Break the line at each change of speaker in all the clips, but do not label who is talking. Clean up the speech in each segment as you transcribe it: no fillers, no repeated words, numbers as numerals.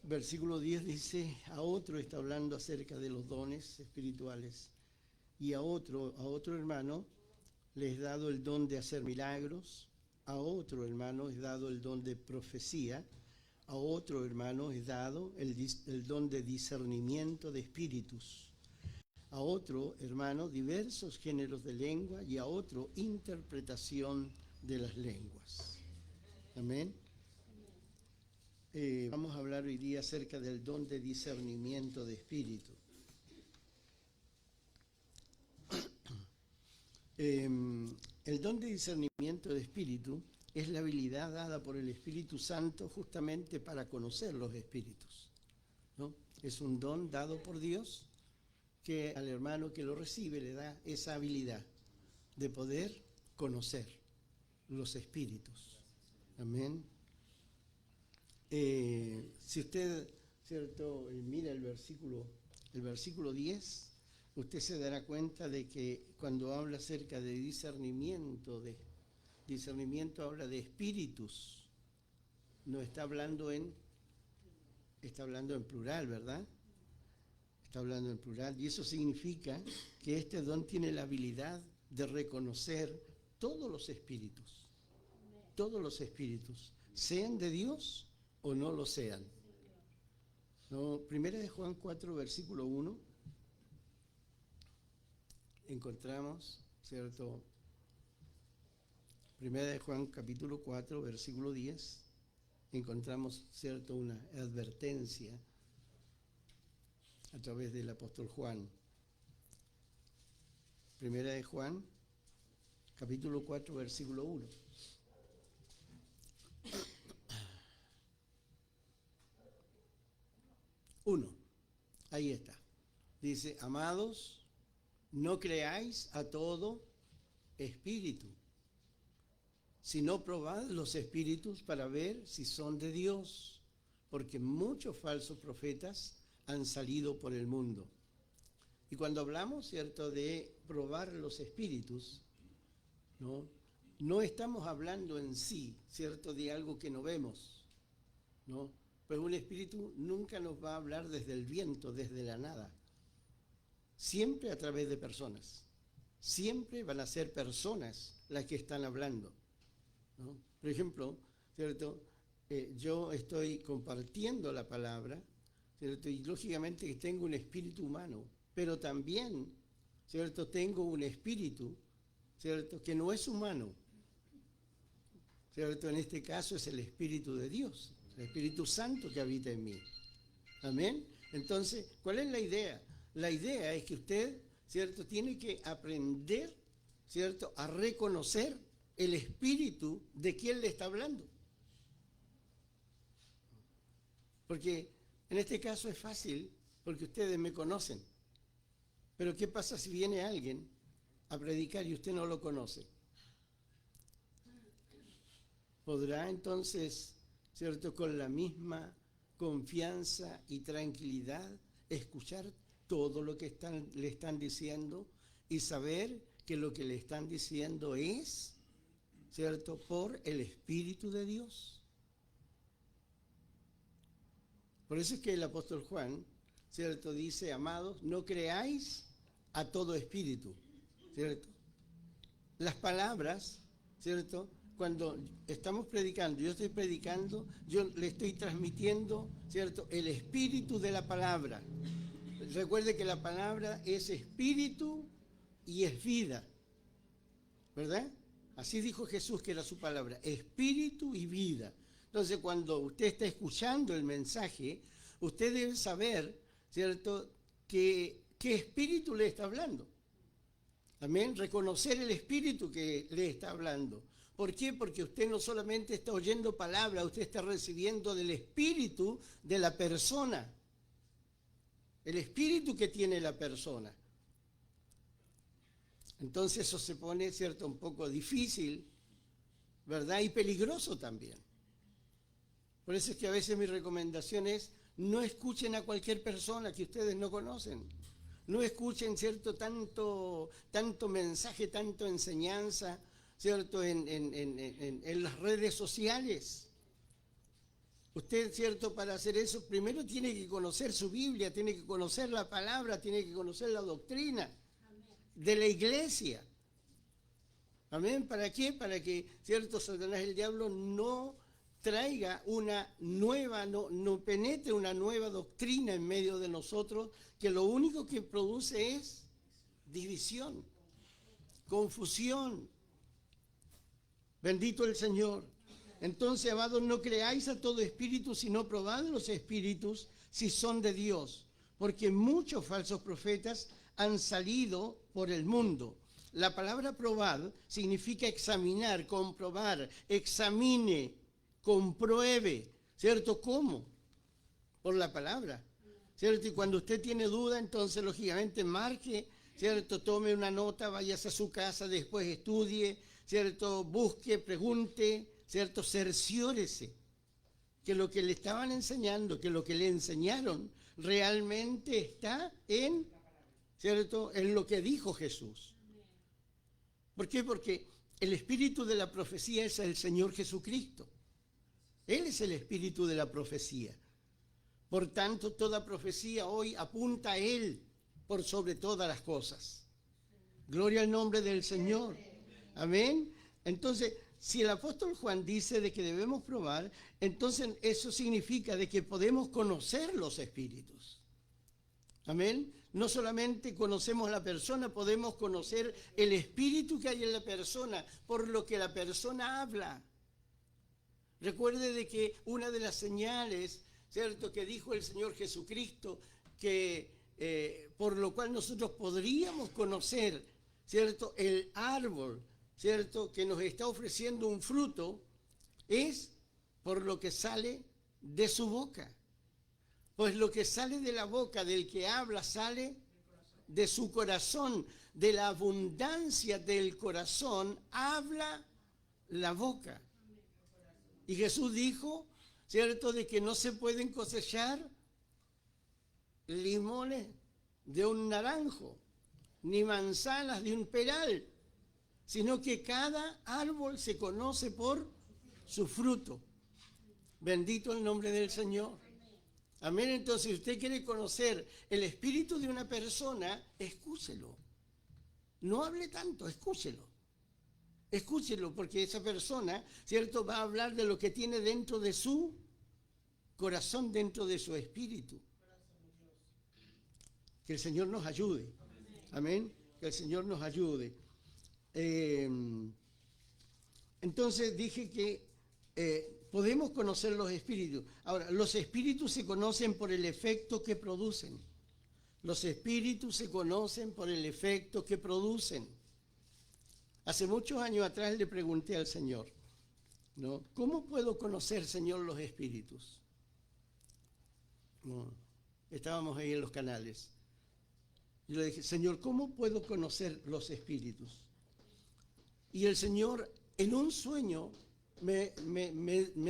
Versículo 10 dice, a otro está hablando acerca de los dones espirituales, y a otro hermano le es dado el don de hacer milagros, a otro hermano es dado el don de profecía, a otro hermano es dado el don de discernimiento de espíritus, a otro hermano diversos géneros de lengua y a otro interpretación de las lenguas. Amén. Vamos a hablar hoy día acerca del don de discernimiento de espíritu. El don de discernimiento de espíritu es la habilidad dada por el Espíritu Santo justamente para conocer los espíritus, ¿no? Es un don dado por Dios que al hermano que lo recibe le da esa habilidad de poder conocer los espíritus. Amén. Si usted, ¿cierto?, mira el versículo 10, usted se dará cuenta de que cuando habla acerca de discernimiento habla de espíritus, no está hablando está hablando en plural, ¿verdad? Está hablando en plural, y eso significa que este don tiene la habilidad de reconocer todos los espíritus, sean de Dios o no lo sean. No, Primera de Juan 4, versículo 1, encontramos, ¿cierto? Primera de Juan capítulo 4, versículo 10, encontramos, ¿cierto?, una advertencia a través del apóstol Juan. Primera de Juan, capítulo 4, versículo 1. Ahí está. Dice, amados, no creáis a todo espíritu, sino probad los espíritus para ver si son de Dios, porque muchos falsos profetas han salido por el mundo. Y cuando hablamos, ¿cierto?, de probar los espíritus, no estamos hablando en sí, ¿cierto?, de algo que no vemos, ¿no? Pues un espíritu nunca nos va a hablar desde el viento, desde la nada. Siempre a través de personas. Siempre van a ser personas las que están hablando, ¿no? Por ejemplo, ¿cierto?, yo estoy compartiendo la palabra, ¿cierto?, y lógicamente que tengo un espíritu humano, pero también, ¿cierto?, tengo un espíritu, ¿cierto?, que no es humano, ¿cierto? En este caso es el Espíritu de Dios, el Espíritu Santo que habita en mí. Amén. Entonces, ¿cuál es la idea? La idea es que usted, ¿cierto?, tiene que aprender, ¿cierto?, a reconocer el espíritu de quien le está hablando. Porque en este caso es fácil, porque ustedes me conocen. Pero ¿qué pasa si viene alguien a predicar y usted no lo conoce? ¿Podrá entonces, ¿cierto?, con la misma confianza y tranquilidad escuchar todo lo que le están diciendo y saber que lo que le están diciendo es, ¿cierto?, por el Espíritu de Dios? Por eso es que el apóstol Juan, ¿cierto?, dice, amados, no creáis a todo espíritu, ¿cierto? Las palabras, ¿cierto?, cuando estamos predicando, yo estoy predicando, yo le estoy transmitiendo, ¿cierto?, el espíritu de la palabra. Recuerde que la palabra es espíritu y es vida, ¿verdad? Así dijo Jesús que era su palabra, espíritu y vida. Entonces, cuando usted está escuchando el mensaje, usted debe saber, ¿cierto?, qué espíritu le está hablando. Amén. Reconocer el espíritu que le está hablando. ¿Por qué? Porque usted no solamente está oyendo palabra, usted está recibiendo del espíritu de la persona. El espíritu que tiene la persona. Entonces eso se pone, ¿cierto?, un poco difícil, ¿verdad? Y peligroso también. Por eso es que a veces mi recomendación es, no escuchen a cualquier persona que ustedes no conocen. No escuchen, ¿cierto?, tanto mensaje, tanto enseñanza, ¿cierto?, en las redes sociales. Usted, ¿cierto? Para hacer eso, primero tiene que conocer su Biblia, tiene que conocer la palabra, tiene que conocer la doctrina de la iglesia. Amén. ¿Para qué? Para que, ¿cierto? Satanás, el diablo, no traiga una nueva, no penetre una nueva doctrina en medio de nosotros, que lo único que produce es división, confusión. Bendito el Señor. Entonces, amados, no creáis a todo espíritu, sino probad los espíritus si son de Dios, porque muchos falsos profetas han salido por el mundo. La palabra probar significa examinar, comprobar, examine, compruebe, ¿cierto? ¿Cómo? Por la palabra, ¿cierto? Y cuando usted tiene duda, entonces lógicamente marque, ¿cierto? Tome una nota, váyase a su casa, después estudie, ¿cierto? Busque, pregunte, ¿cierto? Cerciórese que lo que le estaban enseñando, que lo que le enseñaron realmente está en, ¿cierto? En lo que dijo Jesús. ¿Por qué? Porque el espíritu de la profecía es el Señor Jesucristo. Él es el espíritu de la profecía. Por tanto, toda profecía hoy apunta a Él por sobre todas las cosas. Gloria al nombre del Señor. Amén. Entonces, si el apóstol Juan dice de que debemos probar, entonces eso significa de que podemos conocer los espíritus. Amén. No solamente conocemos la persona, podemos conocer el espíritu que hay en la persona, por lo que la persona habla. Recuerde de que una de las señales, ¿cierto?, que dijo el Señor Jesucristo, que por lo cual nosotros podríamos conocer, ¿cierto?, el árbol, ¿cierto?, que nos está ofreciendo un fruto, es por lo que sale de su boca. Pues lo que sale de la boca del que habla sale de su corazón. De la abundancia del corazón habla la boca. Y Jesús dijo, ¿cierto?, de que no se pueden cosechar limones de un naranjo, ni manzanas de un peral, sino que cada árbol se conoce por su fruto. Bendito el nombre del Señor. Amén. Entonces, si usted quiere conocer el espíritu de una persona, escúchelo. No hable tanto, escúchelo. Escúchelo, porque esa persona, ¿cierto?, va a hablar de lo que tiene dentro de su corazón, dentro de su espíritu. Que el Señor nos ayude. Amén. Que el Señor nos ayude. Entonces dije que podemos conocer los espíritus. Ahora, los espíritus se conocen por el efecto que producen. Los espíritus se conocen por el efecto que producen. Hace muchos años atrás le pregunté al Señor, ¿no?, ¿cómo puedo conocer, Señor, los espíritus? No, estábamos ahí en los canales. Yo le dije, Señor, ¿cómo puedo conocer los espíritus? Y el Señor, en un sueño, me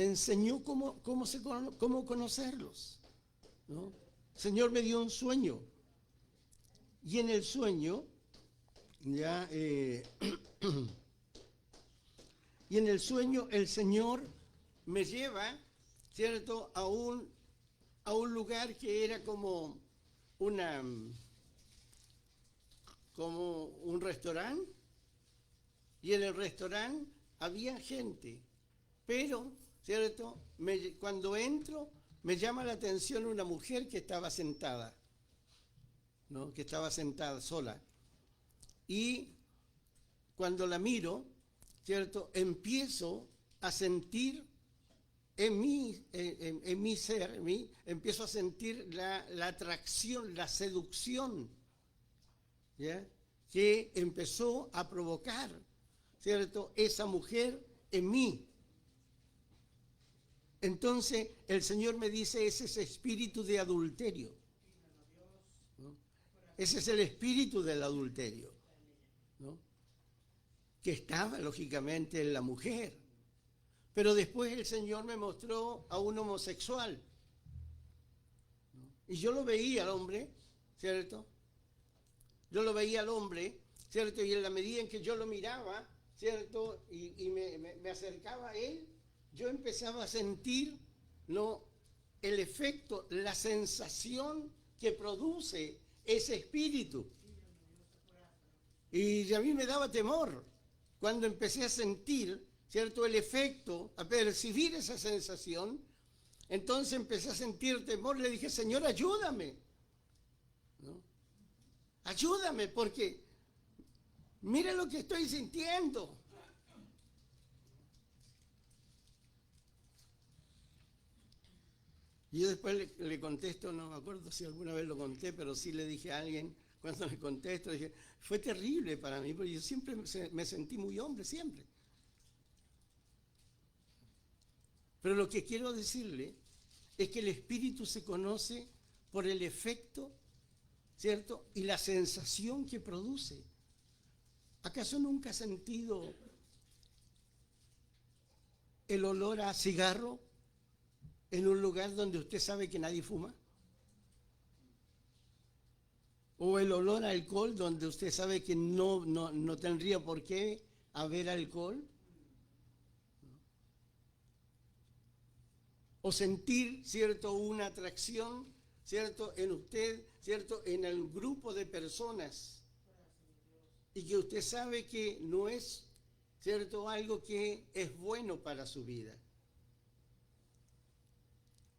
enseñó cómo conocerlos, ¿no? El Señor me dio un sueño. Y en el sueño, ya, y en el sueño el Señor me lleva, ¿cierto?, a un lugar que era como un restaurante, y en el restaurante había gente, pero, ¿cierto?, cuando entro me llama la atención una mujer que estaba sentada, ¿no?, que estaba sentada sola. Y cuando la miro, ¿cierto?, empiezo a sentir en mi ser, empiezo a sentir la atracción, la seducción, ¿ya?, que empezó a provocar, ¿cierto?, esa mujer en mí. Entonces el Señor me dice, ese es espíritu de adulterio, ¿no? Ese es el espíritu del adulterio, ¿no?, que estaba lógicamente en la mujer. Pero después el Señor me mostró a un homosexual, ¿no?, y yo lo veía al hombre, ¿cierto? Yo lo veía al hombre, ¿cierto? Y en la medida en que yo lo miraba, ¿cierto?, y me acercaba a él, yo empezaba a sentir, no el efecto, la sensación que produce ese espíritu. Y a mí me daba temor cuando empecé a sentir, ¿cierto?, el efecto, a percibir esa sensación. Entonces empecé a sentir temor, le dije, Señor, ayúdame, ¿no? Ayúdame, porque mira lo que estoy sintiendo. Y yo después le contesto, no me acuerdo si alguna vez lo conté, pero sí le dije a alguien, cuando le contesto, dije, fue terrible para mí, porque yo siempre me sentí muy hombre, siempre. Pero lo que quiero decirle es que el espíritu se conoce por el efecto, ¿cierto?, y la sensación que produce. ¿Acaso nunca ha sentido el olor a cigarro en un lugar donde usted sabe que nadie fuma? ¿O el olor a alcohol donde usted sabe que no tendría por qué haber alcohol? O sentir, ¿cierto?, una atracción, ¿cierto?, en usted, ¿cierto?, en el grupo de personas, y que usted sabe que no es, ¿cierto?, algo que es bueno para su vida.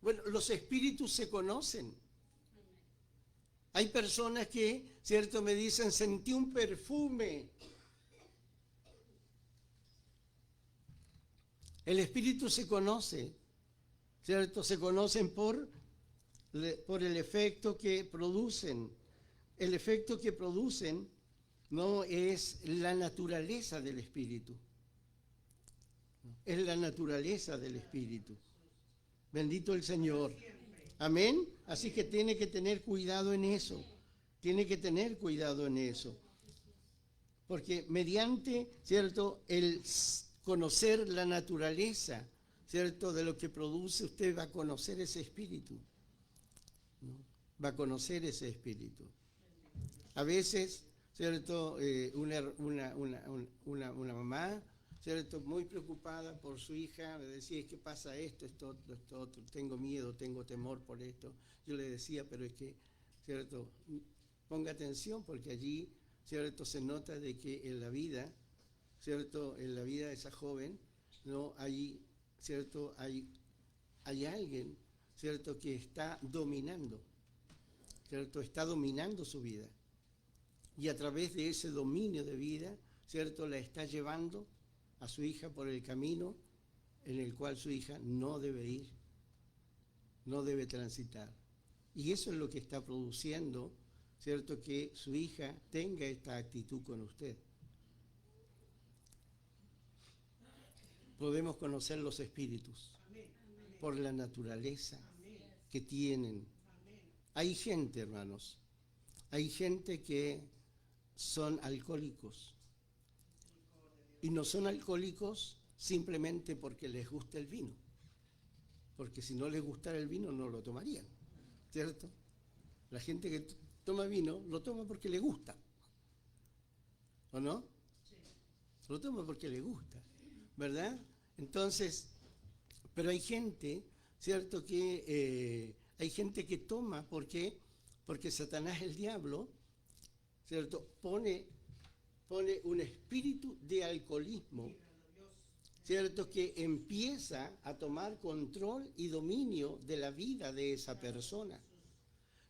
Bueno, los espíritus se conocen. Hay personas que, ¿cierto?, me dicen, sentí un perfume. El espíritu se conoce, ¿cierto? Se conocen por el efecto que producen. El efecto que producen no es la naturaleza del espíritu. Es la naturaleza del espíritu. Bendito el Señor. Amén. Así que tiene que tener cuidado en eso. Tiene que tener cuidado en eso. Porque mediante, ¿cierto?, el conocer la naturaleza, ¿cierto?, de lo que produce, usted va a conocer ese espíritu, ¿no? Va a conocer ese espíritu. A veces, ¿cierto?, una mamá, ¿cierto?, muy preocupada por su hija, me decía, es que pasa esto, esto otro, tengo miedo, tengo temor por esto. Yo le decía, pero es que, ¿cierto?, ponga atención, porque allí, ¿cierto?, se nota de que en la vida, ¿cierto?, en la vida de esa joven, no hay, ¿cierto?, hay alguien, ¿cierto?, que está dominando, ¿cierto?, está dominando su vida. Y a través de ese dominio de vida, ¿cierto?, la está llevando a su hija por el camino en el cual su hija no debe ir, no debe transitar. Y eso es lo que está produciendo, ¿cierto?, que su hija tenga esta actitud con usted. Podemos conocer los espíritus por la naturaleza que tienen. Hay gente, hermanos, hay gente que son alcohólicos. Y no son alcohólicos simplemente porque les gusta el vino. Porque si no les gustara el vino no lo tomarían, ¿cierto? La gente que toma vino lo toma porque le gusta. ¿O no? Lo toma porque le gusta, ¿verdad? Entonces, pero hay gente, ¿cierto?, que hay gente que toma porque Satanás, el diablo, ¿cierto?, pone un espíritu de alcoholismo, ¿cierto?, que empieza a tomar control y dominio de la vida de esa persona,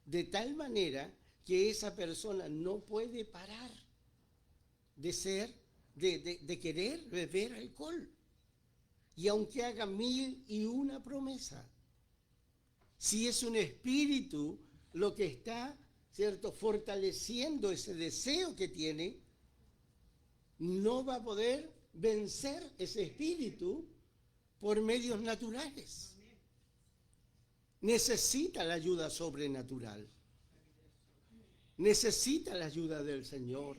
de tal manera que esa persona no puede parar de querer beber alcohol. Y aunque haga 1001 promesa, si es un espíritu lo que está, ¿cierto?, fortaleciendo ese deseo que tiene, no va a poder vencer ese espíritu por medios naturales. Necesita la ayuda sobrenatural. Necesita la ayuda del Señor.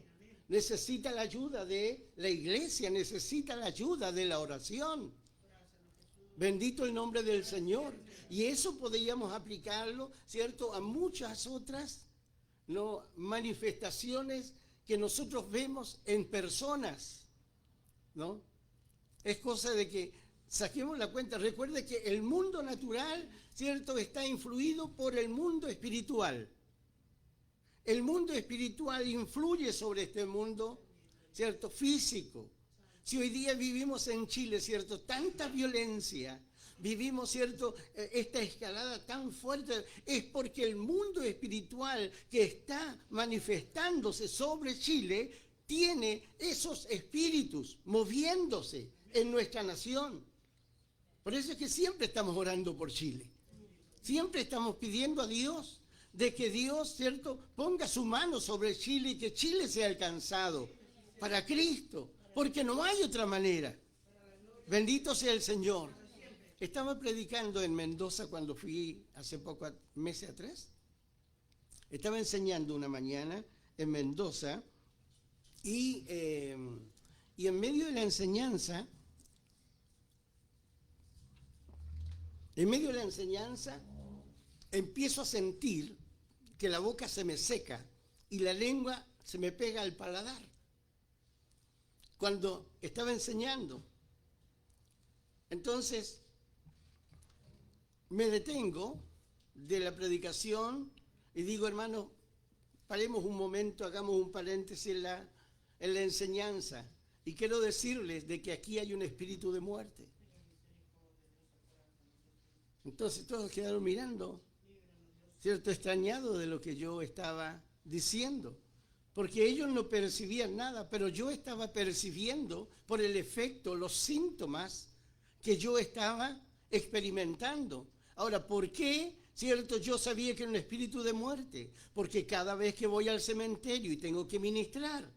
Necesita la ayuda de la iglesia. Necesita la ayuda de la oración. Bendito el nombre del Señor. Y eso podríamos aplicarlo, ¿cierto?, a muchas otras, ¿no?, manifestaciones que nosotros vemos en personas, ¿no? Es cosa de que saquemos la cuenta. Recuerde que el mundo natural, ¿cierto?, está influido por el mundo espiritual. El mundo espiritual influye sobre este mundo, ¿cierto?, físico. Si hoy día vivimos en Chile, ¿cierto?, tanta violencia, vivimos, ¿cierto?, esta escalada tan fuerte, es porque el mundo espiritual que está manifestándose sobre Chile tiene esos espíritus moviéndose en nuestra nación. Por eso es que siempre estamos orando por Chile. Siempre estamos pidiendo a Dios de que Dios, ¿cierto?, ponga su mano sobre Chile y que Chile sea alcanzado para Cristo, porque no hay otra manera. Bendito sea el Señor. Estaba predicando en Mendoza cuando fui hace pocos meses atrás. Estaba enseñando una mañana en Mendoza y en medio de la enseñanza, empiezo a sentir que la boca se me seca y la lengua se me pega al paladar. Cuando estaba enseñando, entonces me detengo de la predicación y digo, hermano, paremos un momento, hagamos un paréntesis en la enseñanza. Y quiero decirles de que aquí hay un espíritu de muerte. Entonces todos quedaron mirando, ¿cierto?, extrañados de lo que yo estaba diciendo. Porque ellos no percibían nada, pero yo estaba percibiendo por el efecto, los síntomas que yo estaba experimentando. Ahora, ¿por qué, cierto, yo sabía que era un espíritu de muerte? Porque cada vez que voy al cementerio y tengo que ministrar,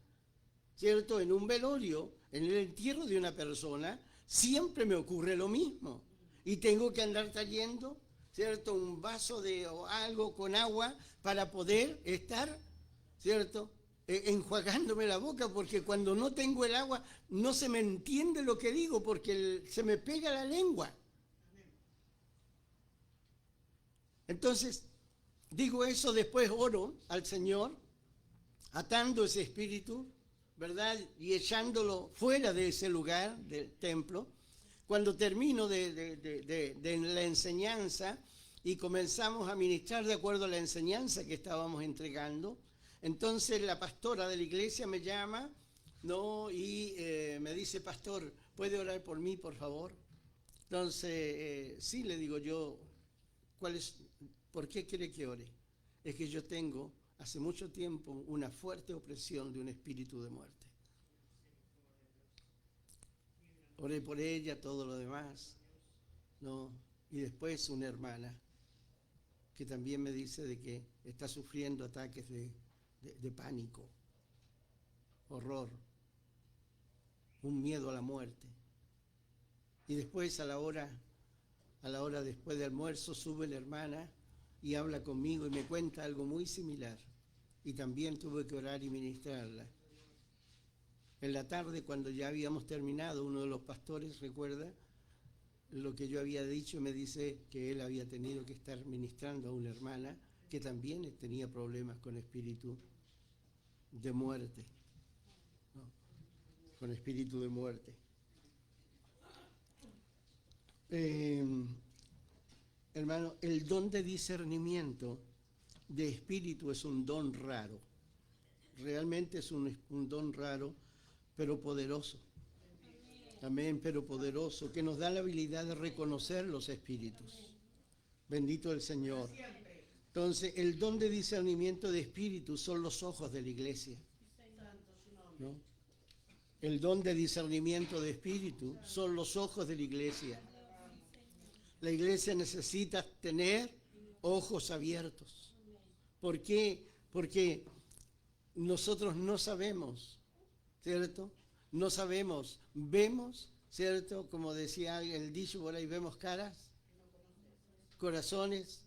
cierto, en un velorio, en el entierro de una persona, siempre me ocurre lo mismo. Y tengo que andar trayendo, cierto, un vaso o algo con agua para poder estar, cierto, enjuagándome la boca, porque cuando no tengo el agua no se me entiende lo que digo, porque se me pega la lengua. Entonces, digo eso, después oro al Señor, atando ese espíritu, ¿verdad?, y echándolo fuera de ese lugar del templo. Cuando termino de la enseñanza y comenzamos a ministrar de acuerdo a la enseñanza que estábamos entregando, entonces la pastora de la iglesia me llama, ¿no?, y me dice, pastor, ¿puede orar por mí, por favor? Entonces, sí, le digo yo, ¿por qué quiere que ore? Es que yo tengo hace mucho tiempo una fuerte opresión de un espíritu de muerte. Oré por ella, todo lo demás, ¿no? Y después una hermana que también me dice de que está sufriendo ataques de pánico, horror, un miedo a la muerte. Y después a la hora después de almuerzo sube la hermana y habla conmigo y me cuenta algo muy similar. Y también tuve que orar y ministrarla. En la tarde, cuando ya habíamos terminado, uno de los pastores, recuerda lo que yo había dicho, me dice que él había tenido que estar ministrando a una hermana que también tenía problemas con espíritu de muerte, ¿no?, con espíritu de muerte. Hermano, el don de discernimiento de espíritu es un don raro. Realmente es un don raro, pero poderoso. Amén, pero poderoso, que nos da la habilidad de reconocer los espíritus. Bendito el Señor. Entonces, el don de discernimiento de espíritu son los ojos de la iglesia, ¿no? El don de discernimiento de espíritu son los ojos de la iglesia. La iglesia necesita tener ojos abiertos. ¿Por qué? Porque nosotros no sabemos, ¿cierto? No sabemos, vemos, ¿cierto? Como decía el dicho por ahí, vemos caras, corazones,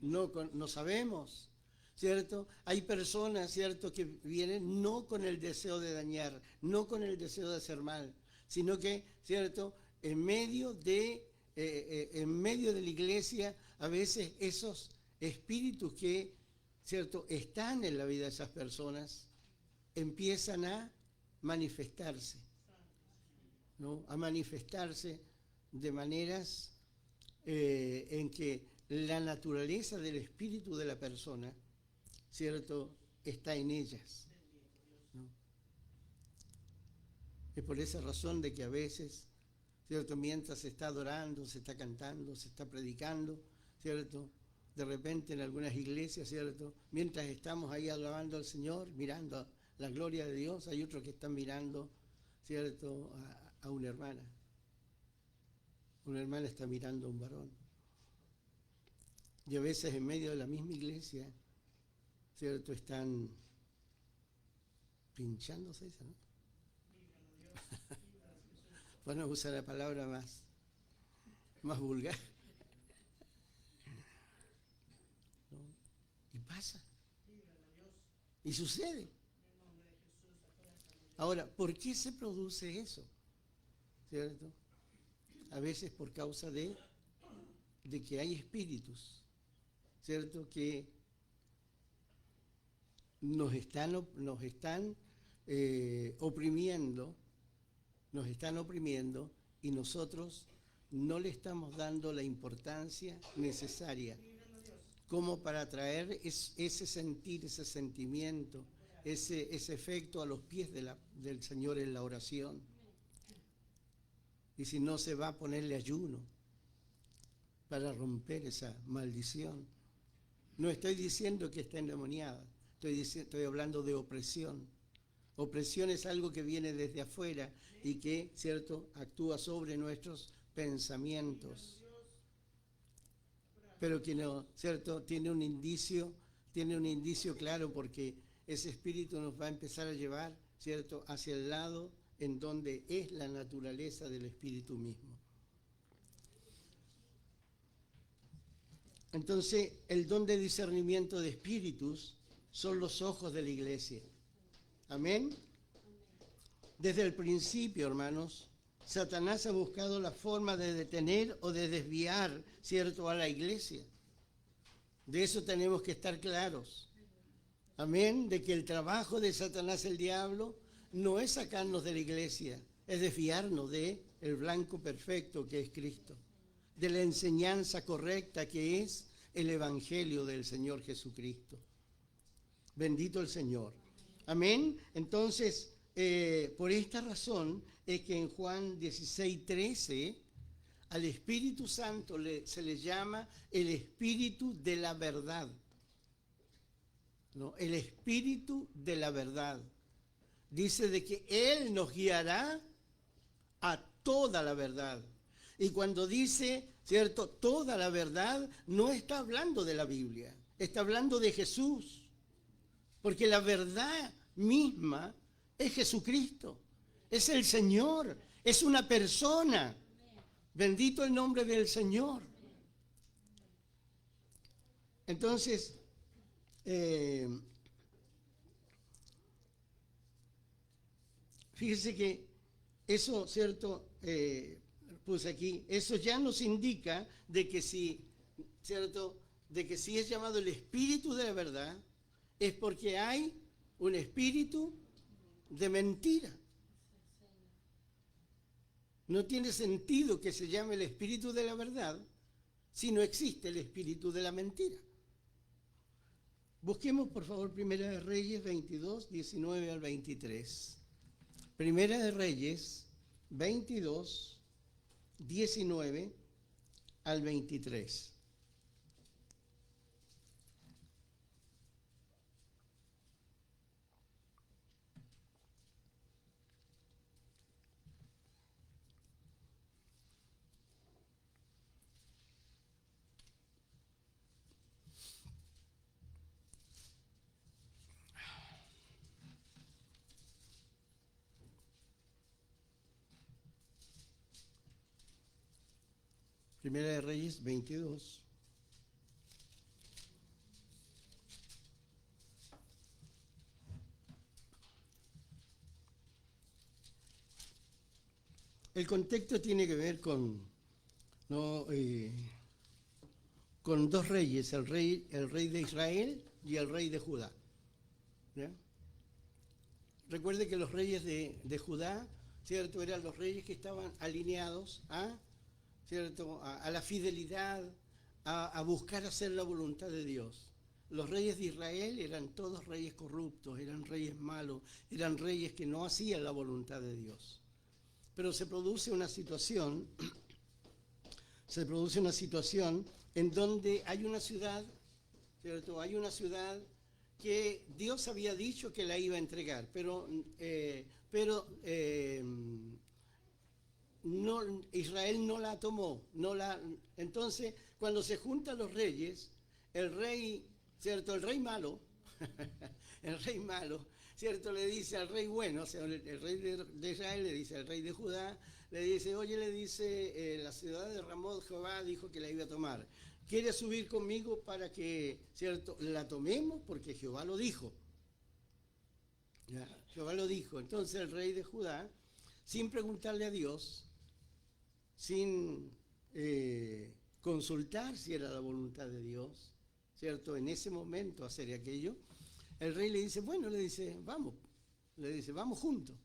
no sabemos, ¿cierto? Hay personas, ¿cierto?, que vienen no con el deseo de dañar, no con el deseo de hacer mal, sino que, ¿cierto?, en medio de la iglesia, a veces esos espíritus que, ¿cierto?, están en la vida de esas personas, empiezan a manifestarse. ¿no?, a manifestarse de maneras en que la naturaleza del espíritu de la persona, ¿cierto?, está en ellas, ¿no? Es por esa razón de que a veces, ¿cierto?, mientras se está adorando, se está cantando, se está predicando, ¿cierto?, de repente en algunas iglesias, ¿cierto?, mientras estamos ahí alabando al Señor, mirando la gloria de Dios, hay otros que están mirando, ¿cierto?, a una hermana. Una hermana está mirando a un varón. Y a veces en medio de la misma iglesia, ¿cierto?, están pinchándose, ¿no? Bueno, usa la palabra más vulgar. ¿No? Y pasa. Y sucede. Ahora, ¿por qué se produce eso? ¿Cierto? A veces por causa de que hay espíritus, ¿cierto?, que nos están oprimiendo, y nosotros no le estamos dando la importancia necesaria como para traer ese sentir, ese sentimiento, ese efecto a los pies del Señor en la oración. Y si no, se va a ponerle ayuno para romper esa maldición. No estoy diciendo que está endemoniada, estoy hablando de opresión. Opresión es algo que viene desde afuera y que, ¿cierto?, actúa sobre nuestros pensamientos. Pero que no, ¿cierto?, tiene un indicio claro, porque ese espíritu nos va a empezar a llevar, ¿cierto?, hacia el lado en donde es la naturaleza del espíritu mismo. Entonces, el don de discernimiento de espíritus son los ojos de la iglesia. Amén. Desde el principio, hermanos, Satanás ha buscado la forma de detener o de desviar, ¿cierto?, a la iglesia. De eso tenemos que estar claros. Amén. De que el trabajo de Satanás, el diablo, no es sacarnos de la iglesia, es desviarnos del blanco perfecto que es Cristo, de la enseñanza correcta que es el Evangelio del Señor Jesucristo. Bendito el Señor. Amén. Entonces, por esta razón es que en Juan 16:13 al Espíritu Santo se le llama el Espíritu de la verdad. ¿No? El Espíritu de la verdad. Dice de que Él nos guiará a toda la verdad. Y cuando dice, ¿cierto?, toda la verdad, no está hablando de la Biblia, está hablando de Jesús. Porque la verdad misma es Jesucristo, es el Señor, es una persona. Bendito el nombre del Señor. Entonces, fíjese que eso, ¿cierto?, puse aquí, eso ya nos indica de que si, ¿cierto?, de que si es llamado el Espíritu de la verdad, es porque hay un espíritu de mentira. No tiene sentido que se llame el Espíritu de la verdad si no existe el espíritu de la mentira. Busquemos, por favor, Primera de Reyes 22, 19 al 23. Primera de Reyes 22, 19 al 23. Primera de Reyes 22. El contexto tiene que ver con dos reyes, el rey de Israel y el rey de Judá. ¿Ya? Recuerde que los reyes de Judá ¿cierto? Eran los reyes que estaban alineados ¿cierto? A la fidelidad, a buscar hacer la voluntad de Dios. Los reyes de Israel eran todos reyes corruptos, eran reyes malos, eran reyes que no hacían la voluntad de Dios. Pero se produce una situación en donde hay una ciudad, ¿cierto? Hay una ciudad que Dios había dicho que la iba a entregar, pero Israel no la tomó. Entonces, cuando se juntan los reyes, el rey, ¿cierto? El rey malo, el rey malo, ¿cierto? Le dice al rey bueno, o sea, el rey de Israel le dice al rey de Judá, le dice, oye, le dice, la ciudad de Ramot, Jehová dijo que la iba a tomar. ¿Quieres subir conmigo para que, ¿cierto?, la tomemos? Porque Jehová lo dijo. ¿Ya? Jehová lo dijo. Entonces el rey de Judá, sin preguntarle a Dios, sin consultar si era la voluntad de Dios, ¿cierto?, en ese momento hacer aquello, el rey le dice, bueno, le dice, vamos juntos.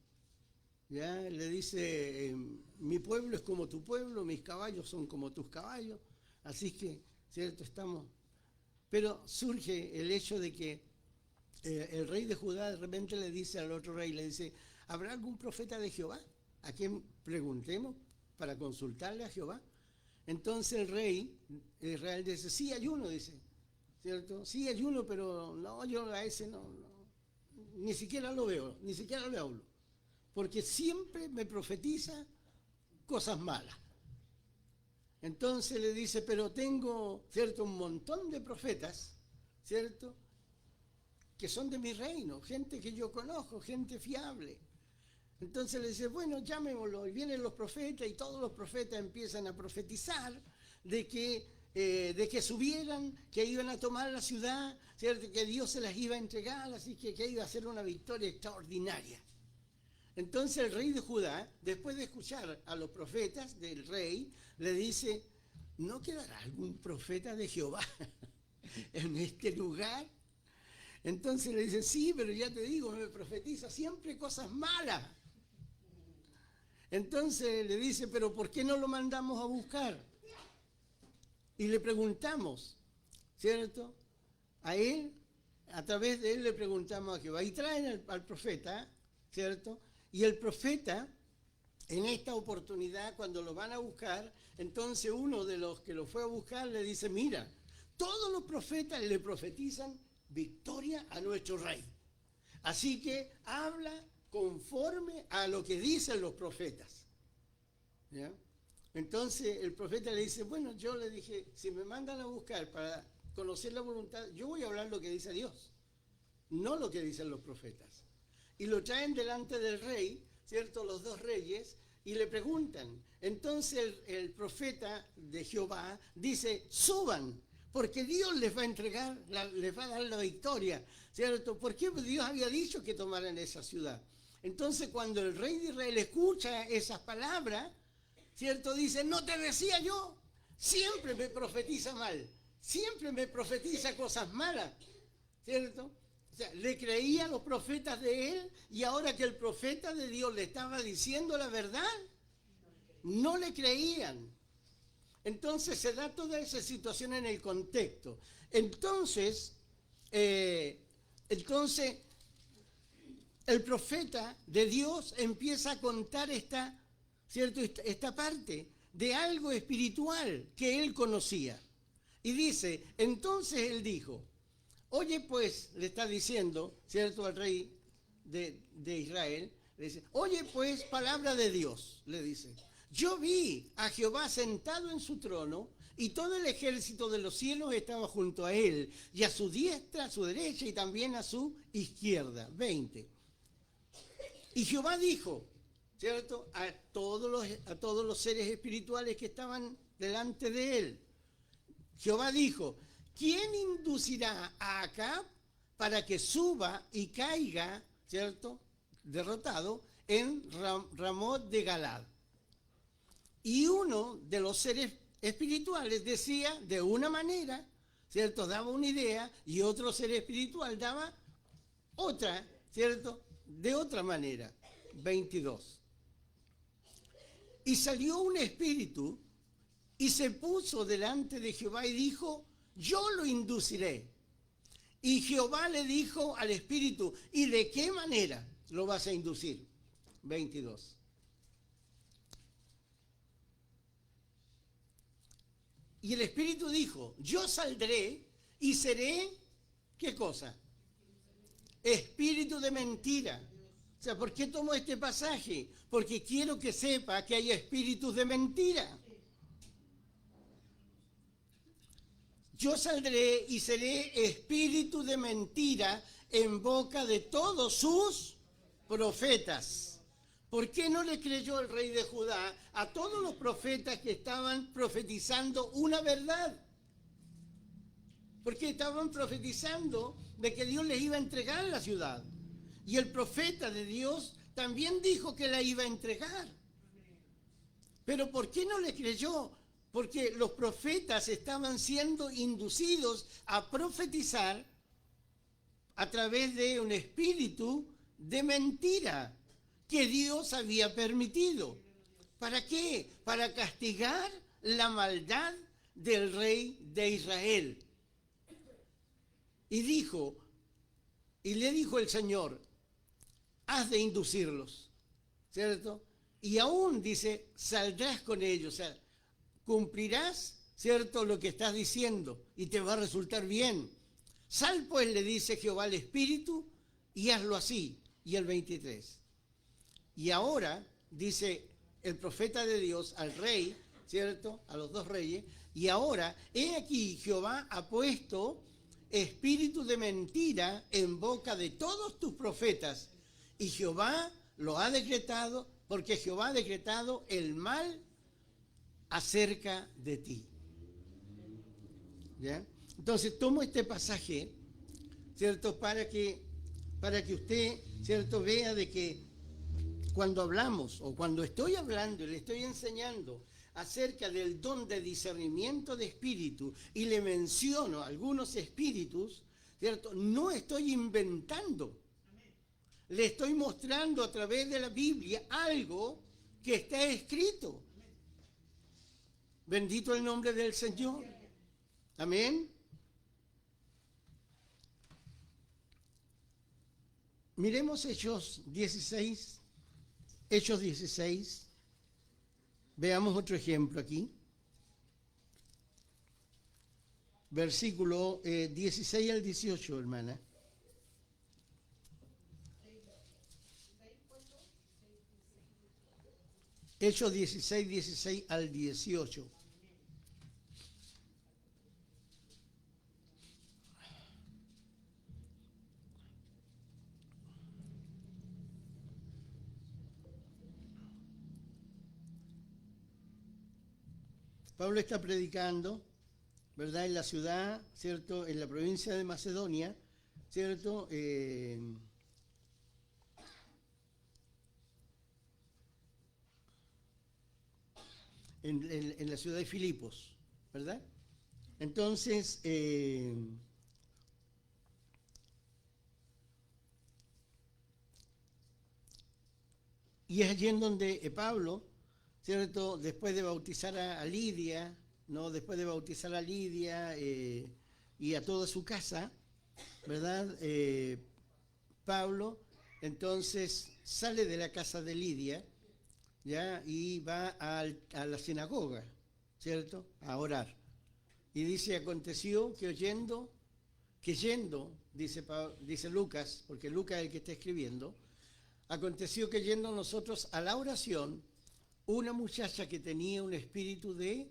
¿Ya? Le dice, mi pueblo es como tu pueblo, mis caballos son como tus caballos, así que, ¿cierto?, estamos. Pero surge el hecho de que el rey de Judá de repente le dice al otro rey, le dice, ¿habrá algún profeta de Jehová a quien preguntemos para consultarle a Jehová? Entonces el rey de Israel dice, sí hay uno, dice, ¿cierto? Sí hay uno, pero no, yo a ese no, ni siquiera lo veo, ni siquiera le hablo, porque siempre me profetiza cosas malas. Entonces le dice, pero tengo, ¿cierto?, un montón de profetas, ¿cierto?, que son de mi reino, gente que yo conozco, gente fiable. Entonces le dice, bueno, llamémoslo, y vienen los profetas, y todos los profetas empiezan a profetizar de que subieran, que iban a tomar la ciudad, ¿cierto?, que Dios se las iba a entregar, así que iba a ser una victoria extraordinaria. Entonces el rey de Judá, después de escuchar a los profetas del rey, le dice, ¿no quedará algún profeta de Jehová en este lugar? Entonces le dice, sí, pero ya te digo, me profetiza siempre cosas malas. Entonces le dice, pero ¿por qué no lo mandamos a buscar? Y le preguntamos, ¿cierto? A él, a través de él le preguntamos a Jehová. Y traen al profeta, ¿cierto? Y el profeta, en esta oportunidad, cuando lo van a buscar, entonces uno de los que lo fue a buscar le dice, mira, todos los profetas le profetizan victoria a nuestro rey. Así que habla conforme a lo que dicen los profetas. ¿Ya? Entonces el profeta le dice, bueno, yo le dije, si me mandan a buscar para conocer la voluntad, yo voy a hablar lo que dice Dios, no lo que dicen los profetas. Y lo traen delante del rey, ¿cierto?, los dos reyes, y le preguntan. Entonces el profeta de Jehová dice, suban, porque Dios les va a entregar, les va a dar la victoria, ¿cierto? Porque Dios había dicho que tomaran esa ciudad. Entonces cuando el rey de Israel escucha esas palabras, ¿cierto?, dice, no te decía yo, siempre me profetiza mal, siempre me profetiza cosas malas, ¿cierto? O sea, le creía a los profetas de él, y ahora que el profeta de Dios le estaba diciendo la verdad, no le creían. Entonces se da toda esa situación en el contexto. Entonces el profeta de Dios empieza a contar esta parte de algo espiritual que él conocía. Y dice, entonces él dijo, oye pues, le está diciendo, ¿cierto?, al rey de Israel, le dice, oye pues, palabra de Dios, le dice. Yo vi a Jehová sentado en su trono, y todo el ejército de los cielos estaba junto a él, y a su diestra, a su derecha, y también a su izquierda. 20. Y Jehová dijo, ¿cierto?, a todos los seres espirituales que estaban delante de él. Jehová dijo, ¿quién inducirá a Acab para que suba y caiga, ¿cierto?, derrotado en Ramot de Galad? Y uno de los seres espirituales decía de una manera, ¿cierto?, daba una idea, y otro ser espiritual daba otra, ¿cierto?, de otra manera. 22. Y salió un espíritu y se puso delante de Jehová y dijo, yo lo induciré. Y Jehová le dijo al espíritu, ¿y de qué manera lo vas a inducir? 22. Y el espíritu dijo, yo saldré y seré, ¿qué cosa? Espíritu de mentira. O sea, ¿por qué tomo este pasaje? Porque quiero que sepa que hay espíritus de mentira. Yo saldré y seré espíritu de mentira en boca de todos sus profetas. ¿Por qué no le creyó el rey de Judá a todos los profetas que estaban profetizando una verdad? Porque estaban profetizando de que Dios les iba a entregar la ciudad. Y el profeta de Dios también dijo que la iba a entregar. Pero ¿por qué no le creyó? Porque los profetas estaban siendo inducidos a profetizar a través de un espíritu de mentira que Dios había permitido. ¿Para qué? Para castigar la maldad del rey de Israel. Y le dijo el Señor, has de inducirlos, ¿cierto? Y aún dice, saldrás con ellos, o sea, cumplirás, ¿cierto?, lo que estás diciendo y te va a resultar bien. Sal pues, le dice Jehová al Espíritu, y hazlo así. Y el 23. Y ahora, dice el profeta de Dios al rey, ¿cierto?, a los dos reyes, y ahora, he aquí, Jehová ha puesto espíritu de mentira en boca de todos tus profetas, y Jehová lo ha decretado, porque Jehová ha decretado el mal acerca de ti. ¿Ya? Entonces tomo este pasaje, ¿cierto?, para que usted, ¿cierto?, vea de que cuando hablamos o cuando estoy hablando y le estoy enseñando acerca del don de discernimiento de espíritu y le menciono algunos espíritus, ¿cierto?, no estoy inventando. Le estoy mostrando a través de la Biblia algo que está escrito. Bendito el nombre del Señor. Amén. Miremos Hechos 16. Hechos 16. Veamos otro ejemplo aquí. Versículo 16 al 18, hermana. Hechos 16, 16 al 18. Pablo está predicando, ¿verdad?, en la ciudad, ¿cierto?, en la provincia de Macedonia, ¿cierto?, en la ciudad de Filipos, ¿verdad? Entonces, y es allí en donde Pablo, ¿cierto?, después de bautizar a Lidia, ¿no?, después de bautizar a Lidia y a toda su casa, ¿verdad?, Pablo entonces sale de la casa de Lidia, ¿ya?, y va a la sinagoga, ¿cierto?, a orar. Y dice, aconteció que yendo, dice Lucas, porque Lucas es el que está escribiendo, aconteció que yendo nosotros a la oración, una muchacha que tenía un espíritu de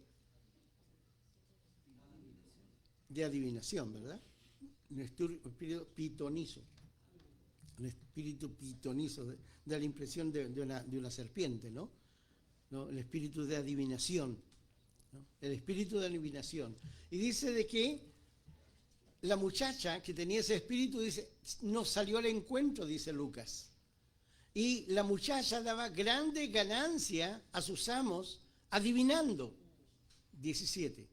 adivinación, ¿verdad? Un espíritu pitonizo. Un espíritu pitonizo, da la impresión de una serpiente, ¿no? El espíritu de adivinación, ¿no? El espíritu de adivinación. Y dice de que la muchacha que tenía ese espíritu, dice, nos salió al encuentro, dice Lucas. Y la muchacha daba grande ganancia a sus amos adivinando. 17.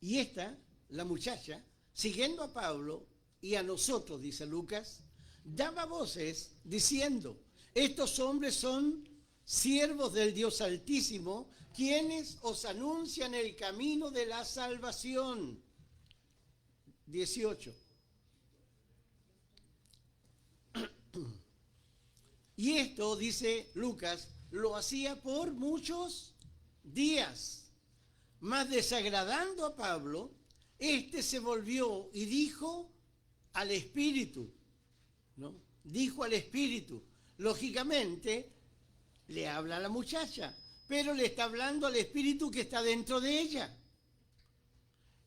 Y esta, la muchacha, siguiendo a Pablo y a nosotros, dice Lucas, daba voces diciendo, estos hombres son siervos del Dios Altísimo, quienes os anuncian el camino de la salvación. 18. Y esto, dice Lucas, lo hacía por muchos días. Mas desagradando a Pablo, éste se volvió y dijo al Espíritu, ¿no? Dijo al Espíritu. Lógicamente, le habla a la muchacha, pero le está hablando al Espíritu que está dentro de ella.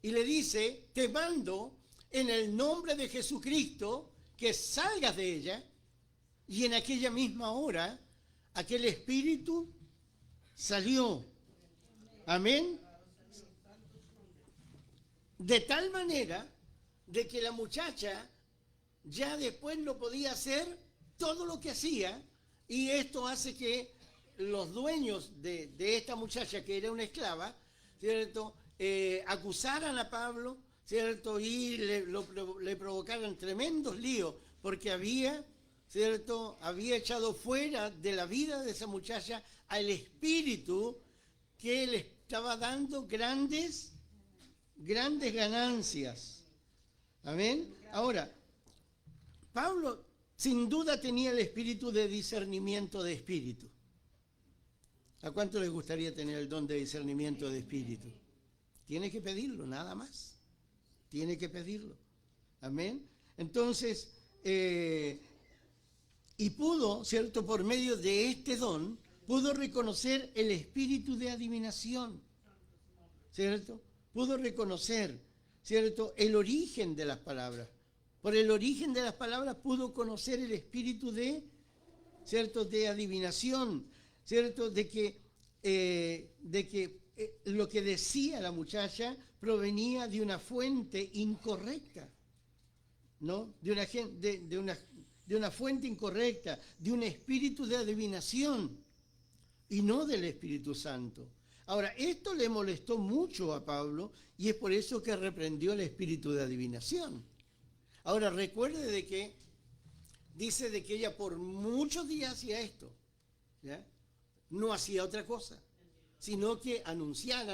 Y le dice, te mando en el nombre de Jesucristo que salgas de ella. Y en aquella misma hora, aquel espíritu salió. Amén. De tal manera de que la muchacha ya después no podía hacer todo lo que hacía, y esto hace que los dueños de esta muchacha, que era una esclava, ¿cierto?, acusaran a Pablo, ¿cierto?, y le provocaran tremendos líos, porque ¿cierto?, había echado fuera de la vida de esa muchacha al espíritu que le estaba dando grandes ganancias. Amén. Ahora, Pablo sin duda tenía el espíritu de discernimiento de espíritu. ¿A cuánto les gustaría tener el don de discernimiento de espíritu? Tiene que pedirlo, nada más. Tiene que pedirlo. Amén. Entonces, y pudo, ¿cierto?, por medio de este don, pudo reconocer el espíritu de adivinación, ¿cierto? Pudo reconocer, ¿cierto?, el origen de las palabras. Por el origen de las palabras pudo conocer el espíritu de, ¿cierto?, de adivinación, ¿cierto?, de que lo que decía la muchacha provenía de una fuente incorrecta, ¿no? De una fuente incorrecta, de un espíritu de adivinación y no del Espíritu Santo. Ahora, esto le molestó mucho a Pablo y es por eso que reprendió el espíritu de adivinación. Ahora, recuerde de que dice de que ella por muchos días hacía esto, ¿ya? No hacía otra cosa, sino que anunciar,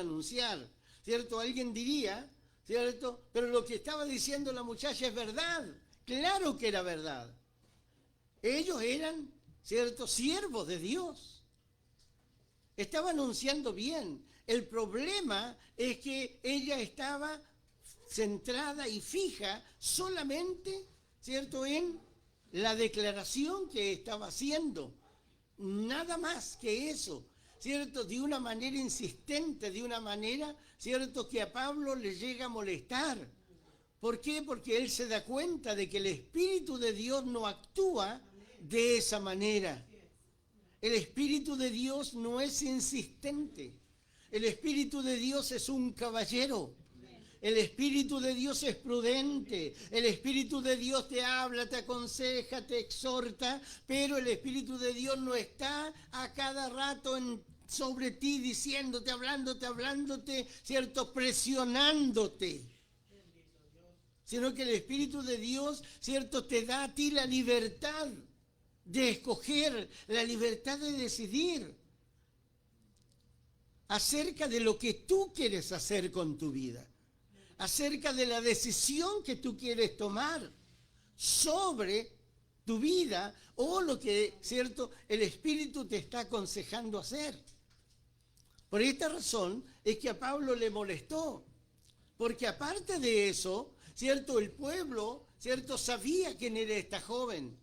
¿cierto? Alguien diría, ¿cierto? Pero lo que estaba diciendo la muchacha es verdad, claro que era verdad. Ellos eran, ¿cierto?, siervos de Dios. Estaba anunciando bien. El problema es que ella estaba centrada y fija solamente, ¿cierto?, en la declaración que estaba haciendo. Nada más que eso, ¿cierto? De una manera insistente, de una manera, ¿cierto?, que a Pablo le llega a molestar. ¿Por qué? Porque él se da cuenta de que el Espíritu de Dios no actúa de esa manera. El Espíritu de Dios no es insistente. El Espíritu de Dios es un caballero. El Espíritu de Dios es prudente. El Espíritu de Dios te habla, te aconseja, te exhorta, pero el Espíritu de Dios no está a cada rato sobre ti diciéndote, hablándote, ¿cierto?, presionándote. Sino que el Espíritu de Dios, ¿cierto?, te da a ti la libertad de escoger, la libertad de decidir acerca de lo que tú quieres hacer con tu vida, acerca de la decisión que tú quieres tomar sobre tu vida o lo que, ¿cierto?, el Espíritu te está aconsejando hacer. Por esta razón es que a Pablo le molestó, porque aparte de eso, ¿cierto?, el pueblo, ¿cierto?, sabía quién era esta joven.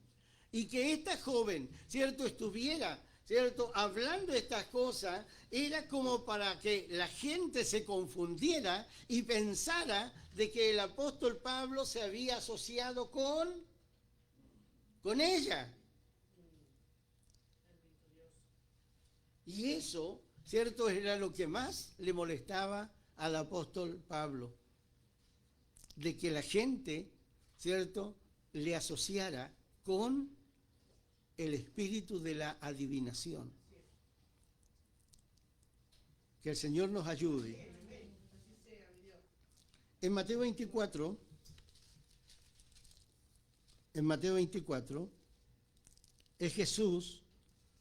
Y que esta joven, ¿cierto?, estuviera, ¿cierto?, hablando estas cosas, era como para que la gente se confundiera y pensara de que el apóstol Pablo se había asociado con ella. Y eso, ¿cierto?, era lo que más le molestaba al apóstol Pablo, de que la gente, ¿cierto?, le asociara con el espíritu de la adivinación. Que el Señor nos ayude. En Mateo 24, en Mateo 24, es Jesús,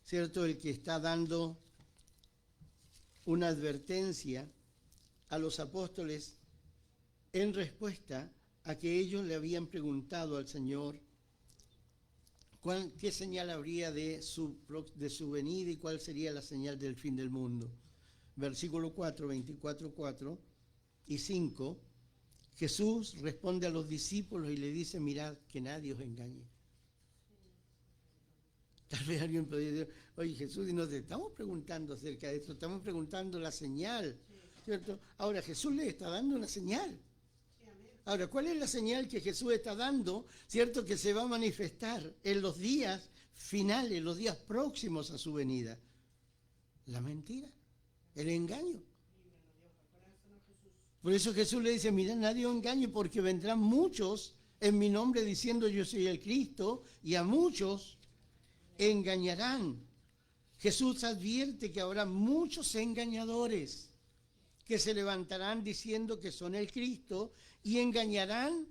¿cierto?, el que está dando una advertencia a los apóstoles en respuesta a que ellos le habían preguntado al Señor qué señal habría de su venida y cuál sería la señal del fin del mundo. Versículo 4, 24, 4 y 5, Jesús responde a los discípulos y le dice, mirad que nadie os engañe. Tal vez alguien podría decir, oye Jesús, y nos estamos preguntando acerca de esto, estamos preguntando la señal, ¿cierto? Ahora Jesús le está dando una señal. Ahora, ¿cuál es la señal que Jesús está dando, cierto, que se va a manifestar en los días finales, los días próximos a su venida? La mentira, el engaño. Por eso Jesús le dice, mira, nadie os engañe porque vendrán muchos en mi nombre diciendo yo soy el Cristo y a muchos engañarán. Jesús advierte que habrá muchos engañadores que se levantarán diciendo que son el Cristo y engañarán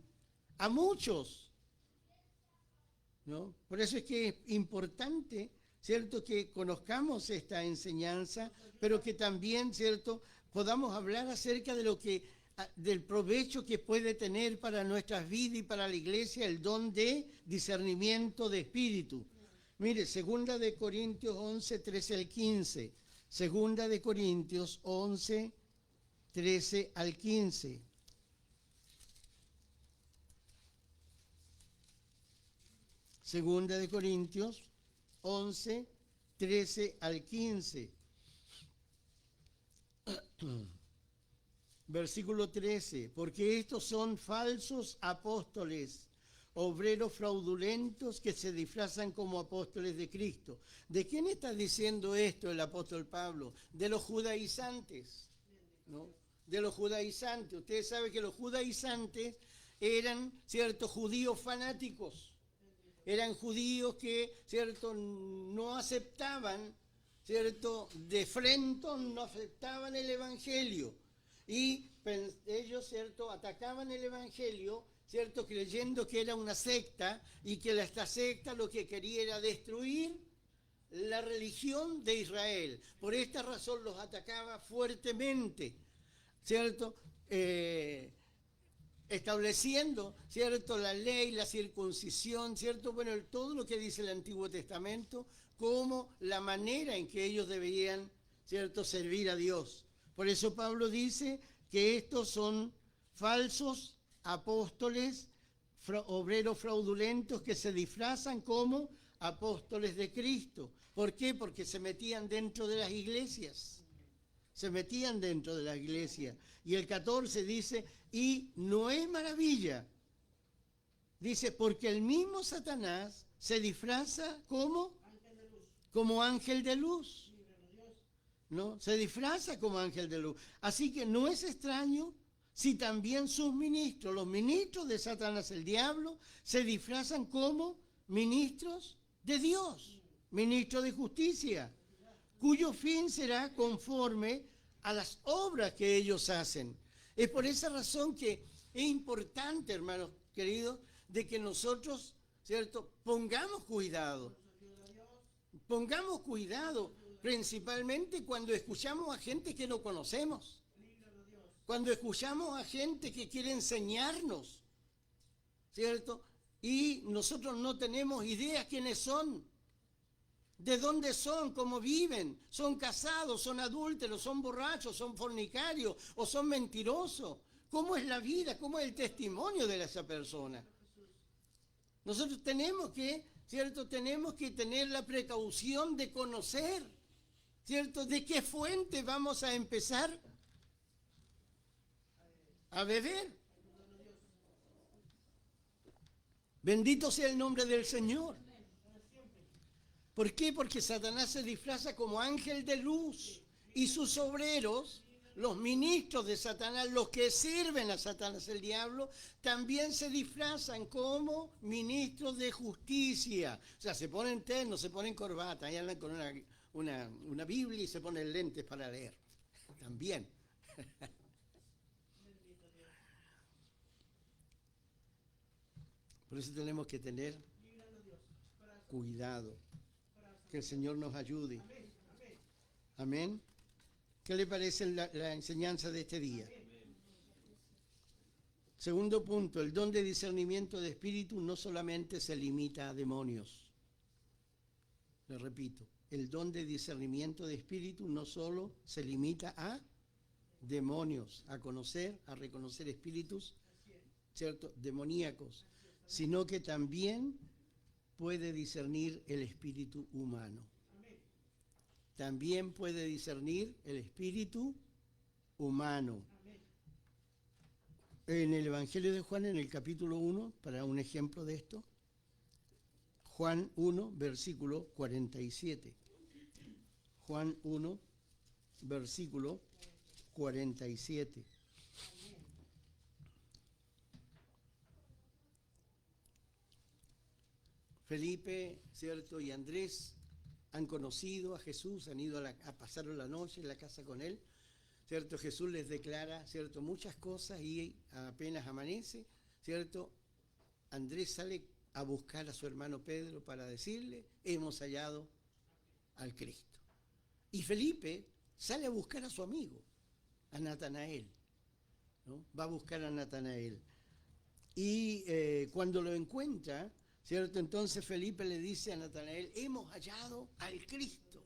a muchos, ¿no? Por eso es que es importante, ¿cierto?, que conozcamos esta enseñanza, pero que también, ¿cierto?, podamos hablar acerca de del provecho que puede tener para nuestras vidas y para la iglesia el don de discernimiento de espíritu. Mire, 2 de Corintios 11, 13 al 15. 2 de Corintios 11, 13 al 15. Segunda de Corintios 11, 13 al 15. Versículo 13. Porque estos son falsos apóstoles, obreros fraudulentos que se disfrazan como apóstoles de Cristo. ¿De quién está diciendo esto el apóstol Pablo? De los judaizantes, ¿no? De los judaizantes. Ustedes saben que los judaizantes eran, ¿cierto?, judíos fanáticos. Eran judíos que, ¿cierto?, no aceptaban, ¿cierto?, de frente no aceptaban el Evangelio. Y ellos, ¿cierto?, atacaban el Evangelio, ¿cierto?, creyendo que era una secta y que esta secta lo que quería era destruir la religión de Israel. Por esta razón los atacaba fuertemente, ¿cierto?, estableciendo, ¿cierto?, la ley, la circuncisión, ¿cierto?, bueno, todo lo que dice el Antiguo Testamento como la manera en que ellos deberían, ¿cierto?, servir a Dios. Por eso Pablo dice que estos son falsos apóstoles, obreros fraudulentos que se disfrazan como apóstoles de Cristo. ¿Por qué? Porque se metían dentro de las iglesias. Se metían dentro de la iglesia. Y el 14 dice, y no es maravilla. Dice, porque el mismo Satanás se disfraza como ángel de luz. ¿No? Se disfraza como ángel de luz. Así que no es extraño si también sus ministros, los ministros de Satanás, el diablo, se disfrazan como ministros de Dios, ministros de justicia, cuyo fin será conforme a las obras que ellos hacen. Es por esa razón que es importante, hermanos queridos, de que nosotros, ¿cierto?, pongamos cuidado, principalmente cuando escuchamos a gente que no conocemos, cuando escuchamos a gente que quiere enseñarnos, ¿cierto?, y nosotros no tenemos idea quiénes son, de dónde son, cómo viven, son casados, son adúlteros, son borrachos, son fornicarios o son mentirosos. ¿Cómo es la vida? ¿Cómo es el testimonio de esa persona? Nosotros tenemos que, ¿cierto?, tenemos que tener la precaución de conocer, ¿cierto?, de qué fuente vamos a empezar a beber. Bendito sea el nombre del Señor. ¿Por qué? Porque Satanás se disfraza como ángel de luz y sus obreros, los ministros de Satanás, los que sirven a Satanás, el diablo, también se disfrazan como ministros de justicia. O sea, se ponen ternos, se ponen corbata, y andan con una Biblia y se ponen lentes para leer. También. Por eso tenemos que tener cuidado. Que el Señor nos ayude. Amén. ¿Qué le parece la enseñanza de este día? Segundo punto, el don de discernimiento de espíritu no solamente se limita a demonios. Le repito, el don de discernimiento de espíritu no solo se limita a demonios, a conocer, a reconocer espíritus, ¿cierto?, demoníacos, sino que también puede discernir el espíritu humano. También puede discernir el espíritu humano. En el Evangelio de Juan, en el capítulo 1, para un ejemplo de esto, Juan 1, versículo 47. Juan 1, versículo 47. Felipe, ¿cierto?, y Andrés han conocido a Jesús, han ido a pasar la noche en la casa con él, ¿cierto? Jesús les declara, ¿cierto?, muchas cosas y apenas amanece, ¿cierto?, Andrés sale a buscar a su hermano Pedro para decirle, hemos hallado al Cristo. Y Felipe sale a buscar a su amigo, a Natanael, ¿no? Va a buscar a Natanael. Y cuando lo encuentra, ¿cierto?, entonces Felipe le dice a Natanael, hemos hallado al Cristo,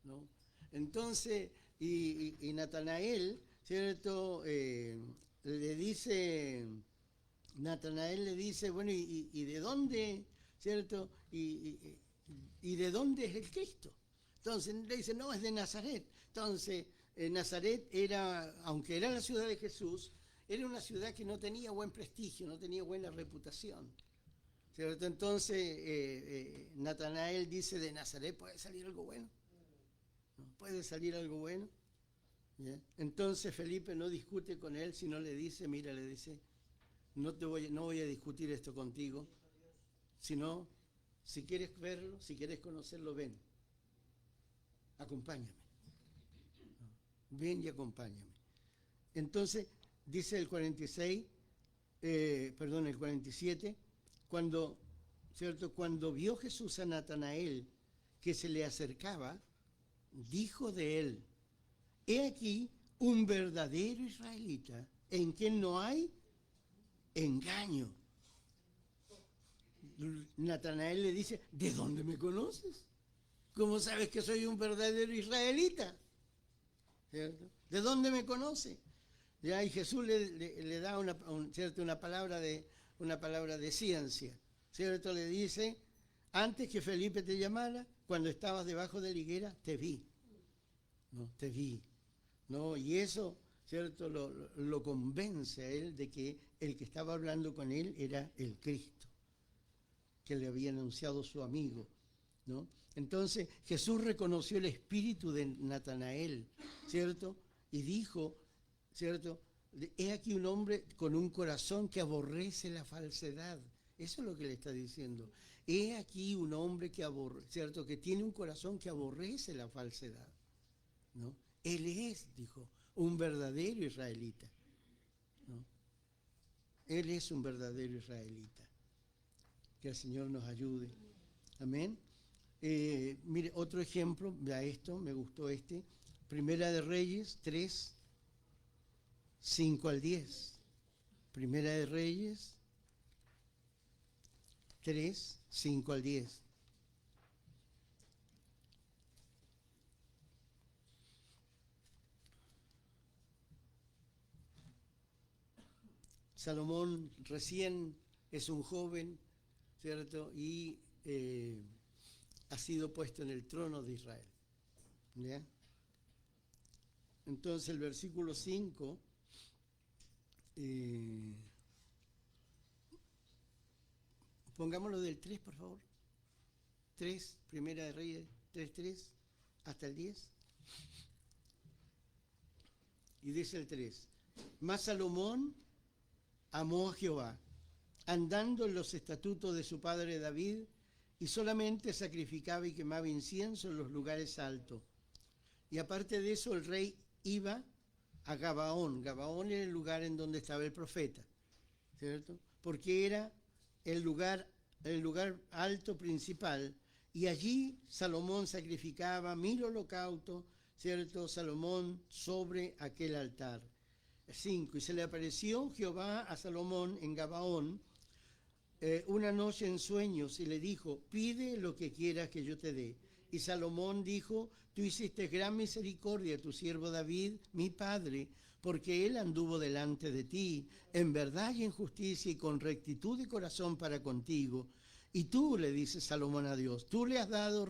¿no? Entonces, y Natanael, ¿cierto?, le dice, Natanael le dice, bueno, ¿y de dónde, ¿cierto?, y de dónde es el Cristo? Entonces le dice, no, es de Nazaret. Entonces, Nazaret era, aunque era la ciudad de Jesús, era una ciudad que no tenía buen prestigio, no tenía buena reputación, ¿cierto? Entonces, Natanael dice, ¿de Nazaret puede salir algo bueno? ¿No? ¿Puede salir algo bueno? ¿Ya? Entonces Felipe no discute con él, sino le dice, mira, le dice, no voy a discutir esto contigo, sino, si quieres verlo, si quieres conocerlo, ven, acompáñame. ¿No? Ven y acompáñame. Entonces, dice el 46, el 47, cuando, ¿cierto?, cuando vio Jesús a Natanael que se le acercaba, dijo de él, he aquí un verdadero israelita en quien no hay engaño. Natanael le dice, ¿de dónde me conoces? ¿Cómo sabes que soy un verdadero israelita? ¿Cierto? ¿De dónde me conoce? Ya, y Jesús le da ¿cierto?, una palabra de ciencia, ¿cierto? Le dice, antes que Felipe te llamara, cuando estabas debajo de la higuera, te vi, ¿no? Te vi, ¿no? Y eso, ¿cierto?, lo convence a él de que el que estaba hablando con él era el Cristo, que le había anunciado su amigo, ¿no? Entonces Jesús reconoció el espíritu de Natanael, ¿cierto? Y dijo, ¿cierto?, he aquí un hombre con un corazón que aborrece la falsedad. Eso es lo que le está diciendo. He aquí un hombre que ¿cierto?, que tiene un corazón que aborrece la falsedad, ¿no? Él es, dijo, un verdadero israelita, ¿no? Él es un verdadero israelita. Que el Señor nos ayude. Amén. Mire, otro ejemplo, vea esto, me gustó este. Primera de Reyes 3, 5 al 10. Primera de Reyes 3, 5 al 10. Salomón recién es un joven, ¿cierto? Y ha sido puesto en el trono de Israel. ¿Ya? Entonces el versículo 5, pongámoslo del 3, por favor. 3, Primera de Reyes 3, hasta el 10. Y dice el 3, mas Salomón amó a Jehová, andando en los estatutos de su padre David, y solamente sacrificaba y quemaba incienso en los lugares altos. Y aparte de eso, el rey iba a Gabaón. Gabaón era el lugar en donde estaba el profeta, ¿cierto? Porque era el lugar alto principal, y allí Salomón sacrificaba 1000 holocaustos, ¿cierto? Salomón sobre aquel altar. 5. Y se le apareció Jehová a Salomón en Gabaón una noche en sueños y le dijo: pide lo que quieras que yo te dé. Y Salomón dijo: tú hiciste gran misericordia a tu siervo David, mi padre, porque él anduvo delante de ti en verdad y en justicia y con rectitud de corazón para contigo. Y tú, le dice Salomón a Dios, tú le has dado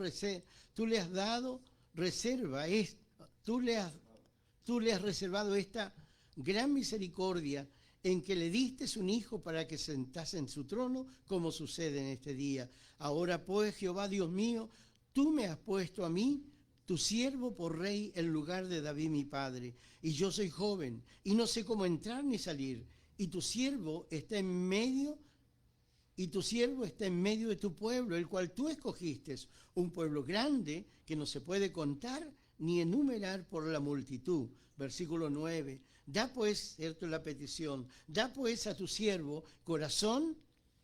reservado esta gran misericordia en que le diste un hijo para que sentase en su trono, como sucede en este día. Ahora pues, Jehová Dios mío, tú me has puesto a mí, tu siervo, por rey en lugar de David mi padre, y yo soy joven, y no sé cómo entrar ni salir, y tu siervo está en medio de tu pueblo, el cual tú escogiste, un pueblo grande que no se puede contar ni enumerar por la multitud. Versículo 9. Da pues, cierto, la petición, da pues a tu siervo corazón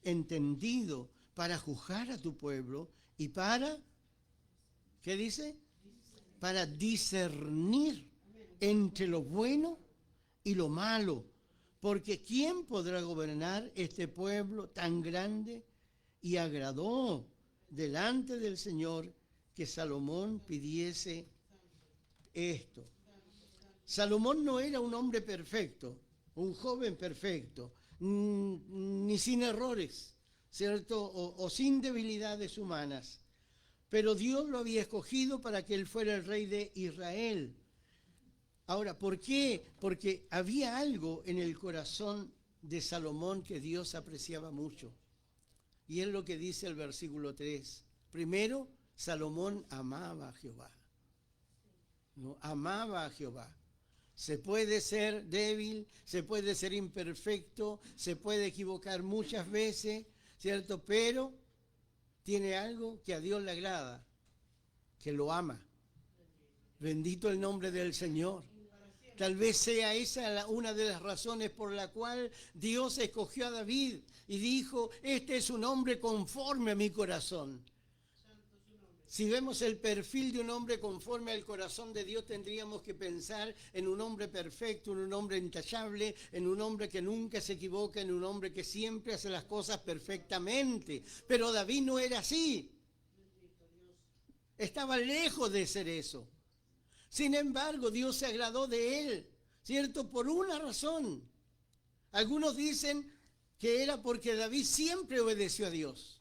entendido para juzgar a tu pueblo y para, ¿qué dice? Para discernir entre lo bueno y lo malo. Porque ¿quién podrá gobernar este pueblo tan grande? Y agradó delante del Señor que Salomón pidiese esto. Salomón no era un hombre perfecto, un joven perfecto, ni sin errores, ¿cierto? O sin debilidades humanas. Pero Dios lo había escogido para que él fuera el rey de Israel. Ahora, ¿por qué? Porque había algo en el corazón de Salomón que Dios apreciaba mucho. Y es lo que dice el versículo 3. Primero, Salomón amaba a Jehová. ¿No? Amaba a Jehová. Se puede ser débil, se puede ser imperfecto, se puede equivocar muchas veces, ¿cierto? Pero tiene algo que a Dios le agrada, que lo ama. Bendito el nombre del Señor. Tal vez sea esa una de las razones por la cual Dios escogió a David y dijo: este es un hombre conforme a mi corazón. Si vemos el perfil de un hombre conforme al corazón de Dios, tendríamos que pensar en un hombre perfecto, en un hombre intachable, en un hombre que nunca se equivoca, en un hombre que siempre hace las cosas perfectamente. Pero David no era así. Estaba lejos de ser eso. Sin embargo, Dios se agradó de él, ¿cierto? Por una razón. Algunos dicen que era porque David siempre obedeció a Dios.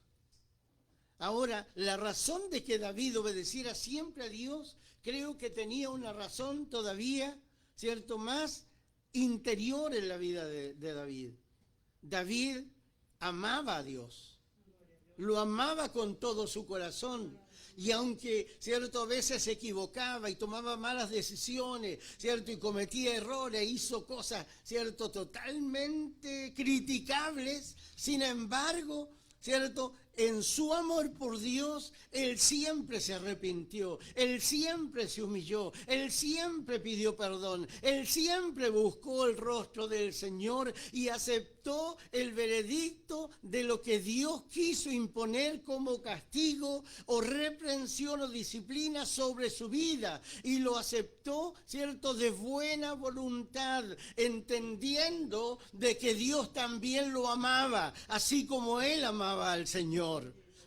Ahora, la razón de que David obedeciera siempre a Dios, creo que tenía una razón todavía, ¿cierto?, más interior en la vida de David. David amaba a Dios, lo amaba con todo su corazón. Y aunque, ¿cierto?, a veces se equivocaba y tomaba malas decisiones, ¿cierto?, y cometía errores, hizo cosas, ¿cierto?, totalmente criticables, sin embargo, ¿cierto?, en su amor por Dios, él siempre se arrepintió, él siempre se humilló, él siempre pidió perdón, él siempre buscó el rostro del Señor y aceptó el veredicto de lo que Dios quiso imponer como castigo o reprensión o disciplina sobre su vida. Y lo aceptó, ¿cierto?, de buena voluntad, entendiendo de que Dios también lo amaba, así como él amaba al Señor.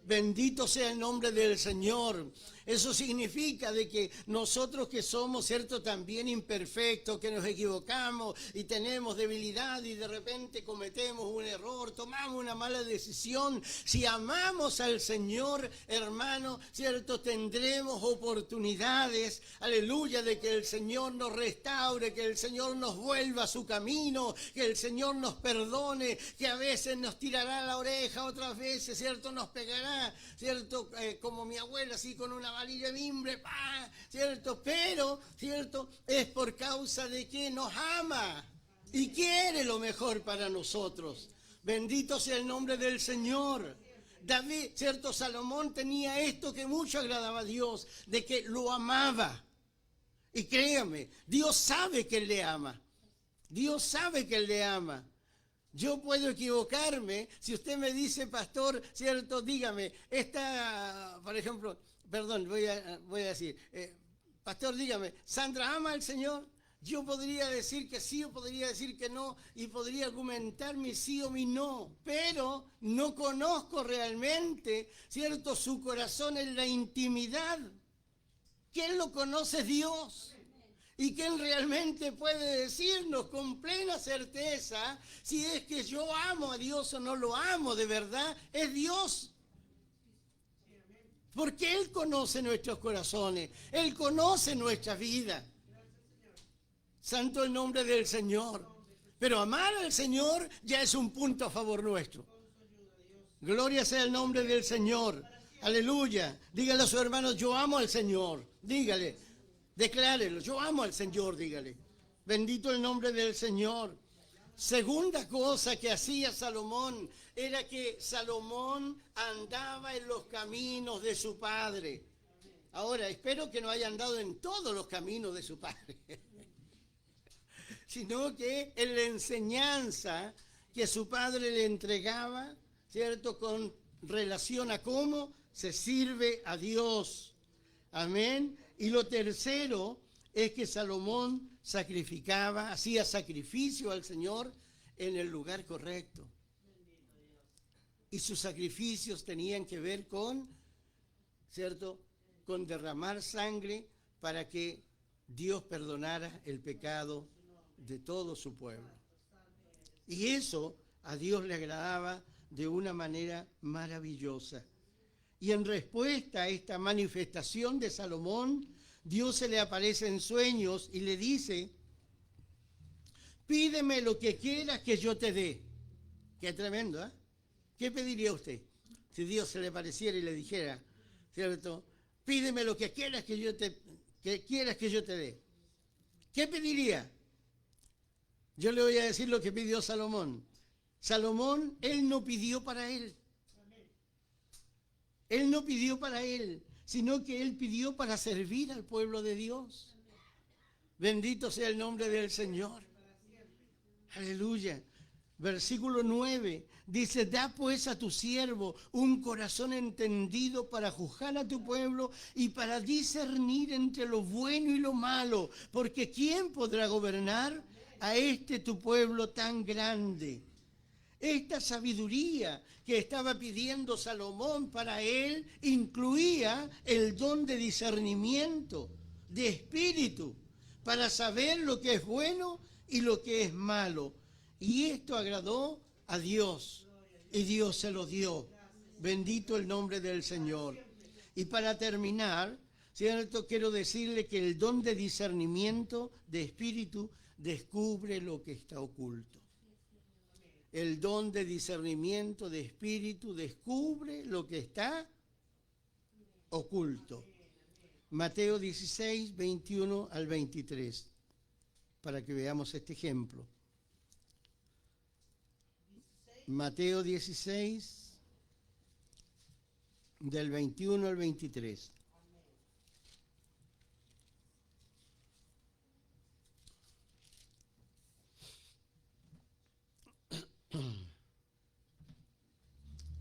Bendito sea el nombre del Señor. Eso significa de que nosotros que somos, ¿cierto?, también imperfectos, que nos equivocamos y tenemos debilidad y de repente cometemos un error, tomamos una mala decisión. Si amamos al Señor, hermano, ¿cierto?, tendremos oportunidades, aleluya, de que el Señor nos restaure, que el Señor nos vuelva a su camino, que el Señor nos perdone, que a veces nos tirará la oreja, otras veces, ¿cierto?, nos pegará, ¿cierto?, como mi abuela, así con una varilla de mimbre, ¡pah!, ¿cierto? Pero, ¿cierto?, es por causa de que nos ama y quiere lo mejor para nosotros. Bendito sea el nombre del Señor. David, ¿cierto?, Salomón tenía esto que mucho agradaba a Dios, de que lo amaba. Y créame, Dios sabe que él le ama. Dios sabe que él le ama. Yo puedo equivocarme. Si usted me dice, pastor, cierto, dígame, esta, por ejemplo, perdón, voy a decir, pastor, dígame, ¿Sandra ama al Señor? Yo podría decir que sí o podría decir que no y podría argumentar mi sí o mi no, pero no conozco realmente, cierto, su corazón en la intimidad. ¿Quién lo conoce? Dios. ¿Y quién realmente puede decirnos con plena certeza si es que yo amo a Dios o no lo amo de verdad? Es Dios. Porque Él conoce nuestros corazones, Él conoce nuestra vida. Santo el nombre del Señor. Pero amar al Señor ya es un punto a favor nuestro. Gloria sea el nombre del Señor. Aleluya. Dígale a su hermano, yo amo al Señor. Dígale, declárelo, yo amo al Señor, dígale. Bendito el nombre del Señor. Segunda cosa que hacía Salomón era que Salomón andaba en los caminos de su padre. Ahora, espero que no haya andado en todos los caminos de su padre, sino que en la enseñanza que su padre le entregaba, ¿cierto? Con relación a cómo se sirve a Dios. Amén. Y lo tercero es que Salomón sacrificaba, hacía sacrificio al Señor en el lugar correcto. Y sus sacrificios tenían que ver con, ¿cierto?, con derramar sangre para que Dios perdonara el pecado de todo su pueblo. Y eso a Dios le agradaba de una manera maravillosa. Y en respuesta a esta manifestación de Salomón, Dios se le aparece en sueños y le dice, pídeme lo que quieras que yo te dé. Qué tremendo, ¿eh? ¿Qué pediría usted si Dios se le apareciera y le dijera, ¿cierto? Pídeme lo que quieras que yo te dé. ¿Qué pediría? Yo le voy a decir lo que pidió Salomón. Salomón, él no pidió para él. Él no pidió para él, sino que él pidió para servir al pueblo de Dios. Bendito sea el nombre del Señor. Aleluya. Versículo 9 dice, da pues a tu siervo un corazón entendido para juzgar a tu pueblo y para discernir entre lo bueno y lo malo, porque ¿quién podrá gobernar a este tu pueblo tan grande? Esta sabiduría que estaba pidiendo Salomón para él incluía el don de discernimiento, de espíritu, para saber lo que es bueno y lo que es malo. Y esto agradó a Dios y Dios se lo dio. Bendito el nombre del Señor. Y para terminar, ¿cierto? Quiero decirle que el don de discernimiento de espíritu descubre lo que está oculto. El don de discernimiento de espíritu descubre lo que está oculto. Mateo 16, 21 al 23, para que veamos este ejemplo. Mateo 16, del 21 al 23.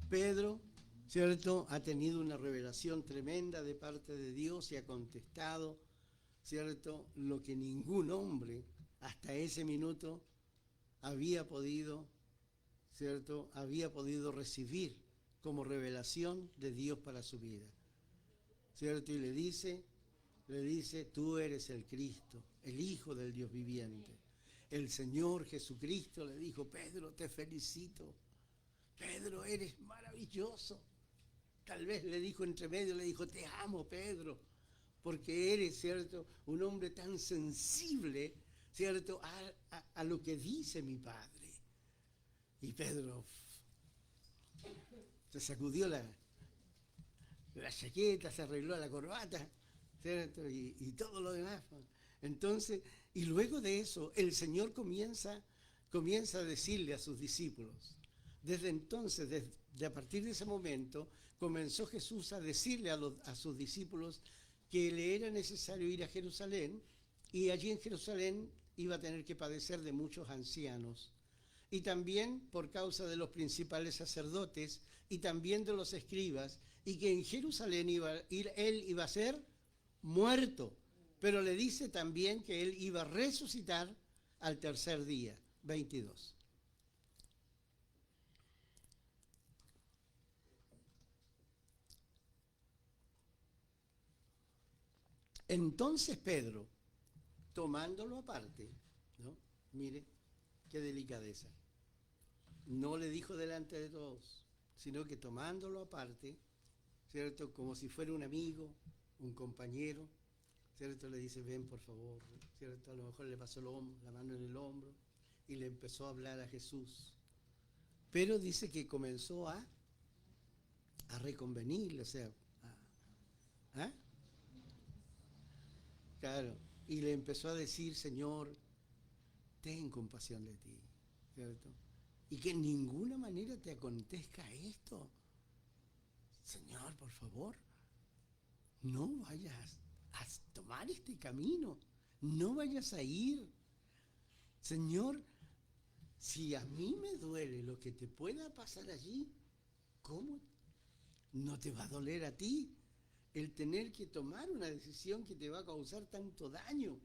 Pedro, ¿cierto?, ha tenido una revelación tremenda de parte de Dios y ha contestado, ¿cierto?, lo que ningún hombre hasta ese minuto había podido, ¿cierto?, había podido recibir como revelación de Dios para su vida, ¿cierto? Y le dice, tú eres el Cristo, el Hijo del Dios viviente. El Señor Jesucristo le dijo, Pedro, te felicito. Pedro, eres maravilloso. Tal vez le dijo entre medio, le dijo, te amo, Pedro, porque eres, ¿cierto?, un hombre tan sensible, ¿cierto?, a lo que dice mi Padre. Y Pedro se sacudió la chaqueta, se arregló la corbata, ¿cierto?, y todo lo demás. Entonces, y luego de eso, el Señor comienza a decirle a sus discípulos. Desde entonces, a partir de ese momento, comenzó Jesús a decirle a sus discípulos que le era necesario ir a Jerusalén, y allí en Jerusalén iba a tener que padecer de muchos ancianos. y también por causa de los principales sacerdotes y también de los escribas, y que en Jerusalén él iba a ser muerto, pero le dice también que él iba a resucitar al tercer día. 22. Entonces Pedro, tomándolo aparte, ¿no? Mire, qué delicadeza. No le dijo delante de todos, sino que tomándolo aparte, ¿cierto? Como si fuera un amigo, un compañero, ¿cierto? Le dice, ven por favor, ¿cierto? A lo mejor le pasó la mano en el hombro y le empezó a hablar a Jesús. Pero dice que comenzó a reconvenirle, o sea, ¿ah? Claro, y le empezó a decir, Señor, ten compasión de ti, ¿cierto? Y que en ninguna manera te acontezca esto. Señor, por favor, no vayas a tomar este camino, no vayas a ir. Señor, si a mí me duele lo que te pueda pasar allí, ¿cómo no te va a doler a ti el tener que tomar una decisión que te va a causar tanto daño?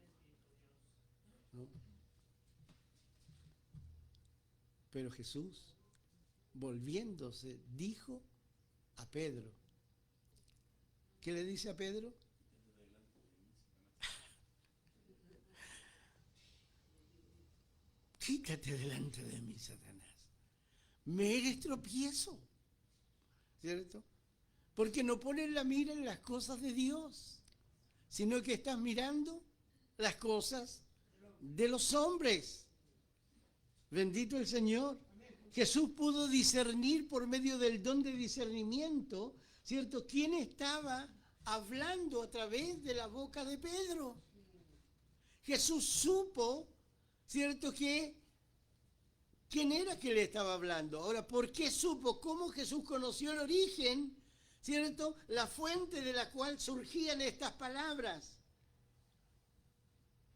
¿No? Pero Jesús, volviéndose, dijo a Pedro. ¿Qué le dice a Pedro? Quítate delante de mí, Satanás. Me eres tropiezo, ¿cierto? Porque no pones la mira en las cosas de Dios, sino que estás mirando las cosas de los hombres. Bendito el Señor. Jesús pudo discernir por medio del don de discernimiento, ¿cierto?, quién estaba hablando a través de la boca de Pedro. Jesús supo, ¿cierto?, quién era que le estaba hablando. Ahora, ¿por qué supo? ¿Cómo Jesús conoció el origen, ¿cierto?, la fuente de la cual surgían estas palabras?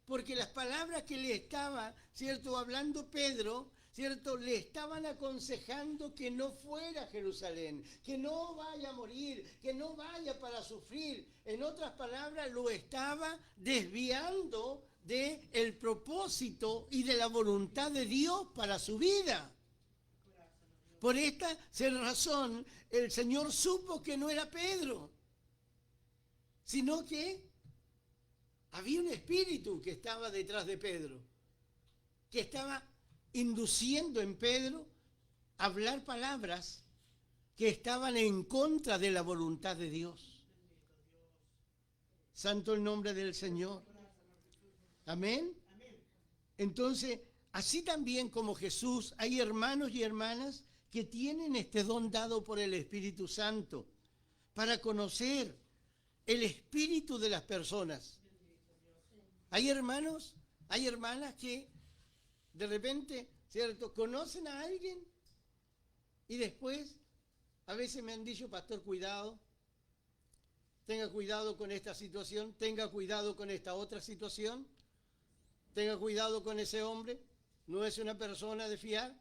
Porque las palabras que le estaba, ¿cierto?, hablando Pedro, ¿cierto?, le estaban aconsejando que no fuera a Jerusalén, que no vaya a morir, que no vaya para sufrir. En otras palabras, lo estaba desviando del propósito y de la voluntad de Dios para su vida. Por esta razón, el Señor supo que no era Pedro, sino que había un espíritu que estaba detrás de Pedro, que estaba induciendo en Pedro a hablar palabras que estaban en contra de la voluntad de Dios. Santo el nombre del Señor. Amén. Entonces, así también como Jesús, hay hermanos y hermanas que tienen este don dado por el Espíritu Santo para conocer el espíritu de las personas. Hay hermanos, hay hermanas que de repente, ¿cierto?, conocen a alguien y después a veces me han dicho, pastor, cuidado, tenga cuidado con esta situación, tenga cuidado con esta otra situación, tenga cuidado con ese hombre, no es una persona de fiar,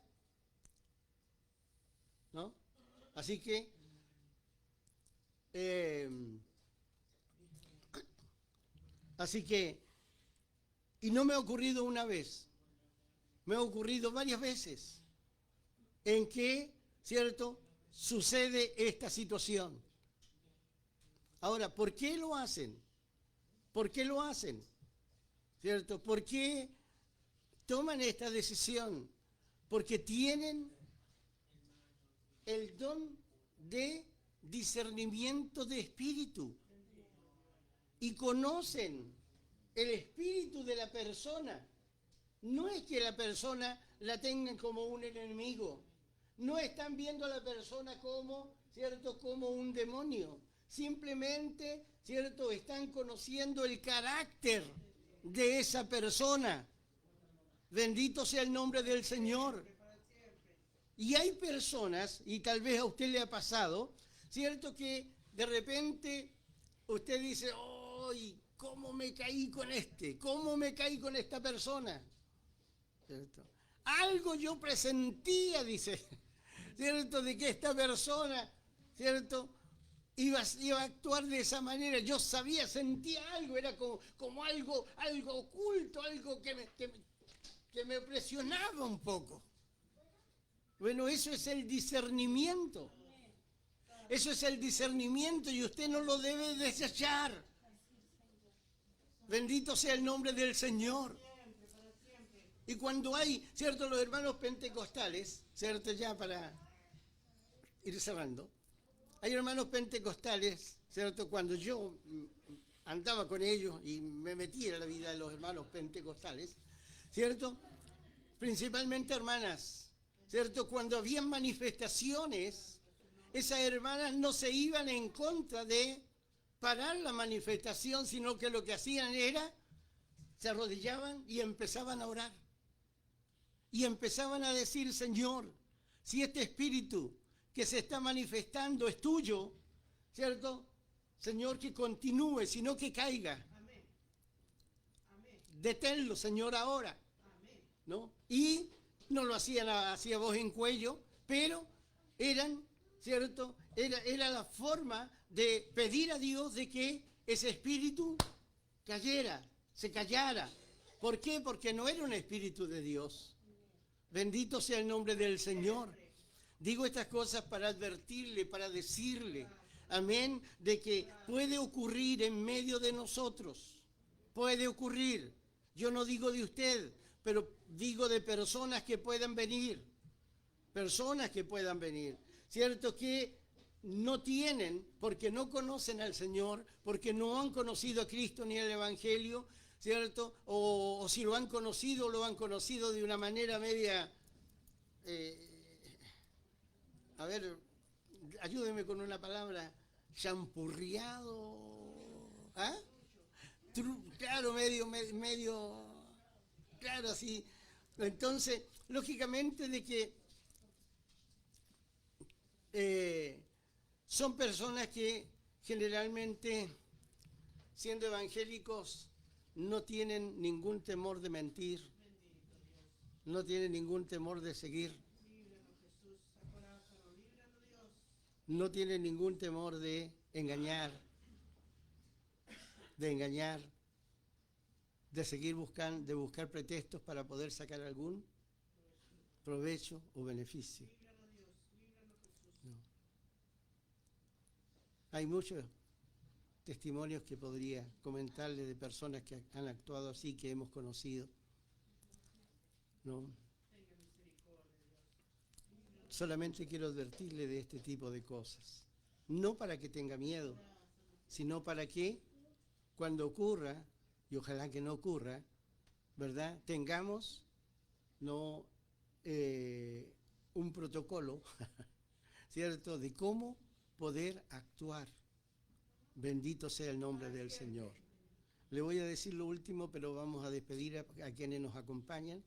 ¿no? Así que y no me ha ocurrido una vez, me ha ocurrido varias veces en que, ¿cierto?, sucede esta situación. Ahora, ¿por qué lo hacen? ¿Por qué lo hacen? ¿Cierto? ¿Por qué toman esta decisión? Porque tienen el don de discernimiento de espíritu y conocen el espíritu de la persona. No es que la persona la tengan como un enemigo, no están viendo a la persona como, ¿cierto?, como un demonio. Simplemente, ¿cierto?, están conociendo el carácter de esa persona. Bendito sea el nombre del Señor. Y hay personas, y tal vez a usted le ha pasado, ¿cierto?, que de repente usted dice, ¡ay! ¿Cómo me caí con este? ¿Cómo me caí con esta persona? ¿Cierto? algo yo presentía, dice, ¿cierto? De que esta persona, ¿cierto? Iba a actuar de esa manera. Yo sabía, sentía algo, era como algo oculto, algo que me presionaba un poco. Bueno, eso es el discernimiento. Eso es el discernimiento y usted no lo debe desechar. Bendito sea el nombre del Señor. Y cuando hay, ¿cierto? Los hermanos pentecostales, ¿cierto? Ya para ir cerrando. Hay hermanos pentecostales, ¿cierto? Cuando yo andaba con ellos y me metí en la vida de los hermanos pentecostales, ¿cierto? Principalmente hermanas, ¿cierto? Cuando habían manifestaciones, esas hermanas no se iban en contra de parar la manifestación, sino que lo que hacían era, se arrodillaban y empezaban a orar. Y empezaban a decir, Señor, si este espíritu que se está manifestando es tuyo, ¿cierto? Señor, que continúe, sino que caiga.
Amén. Amén.
Deténlo, Señor, ahora.
Amén.
¿No? Y no lo hacían hacia voz en cuello, pero eran, ¿cierto? Era la forma de pedir a Dios de que ese espíritu cayera, se callara. ¿Por qué? Porque no era un espíritu de Dios. Bendito sea el nombre del Señor. Digo estas cosas para advertirle, para decirle, amén, de que puede ocurrir en medio de nosotros. Puede ocurrir. Yo no digo de usted, pero digo de personas que puedan venir. Personas que puedan venir. Cierto que no tienen, porque no conocen al Señor, porque no han conocido a Cristo ni el Evangelio, ¿cierto? O si lo han conocido de una manera media, a ver, ayúdeme con una palabra, champurriado, ¿ah? Claro, medio, claro, así. Entonces, lógicamente de que son personas que generalmente, siendo evangélicos, no tienen ningún temor de mentir, no tienen ningún temor de seguir, no tienen ningún temor de engañar, de seguir buscando, de buscar pretextos para poder sacar algún provecho o beneficio. No. Hay muchos testimonios que podría comentarle de personas que han actuado así, que hemos conocido, ¿no? Solamente quiero advertirle de este tipo de cosas, no para que tenga miedo, sino para que cuando ocurra, y ojalá que no ocurra, ¿verdad?, tengamos no un protocolo, ¿cierto?, de cómo poder actuar. Bendito sea el nombre del Señor. Le voy a decir lo último, pero vamos a despedir a quienes nos acompañan.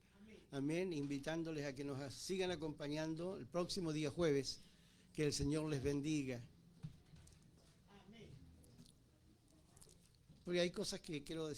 Amén, invitándoles a que nos sigan acompañando el próximo día jueves. Que el Señor les bendiga. Porque hay cosas que quiero decir.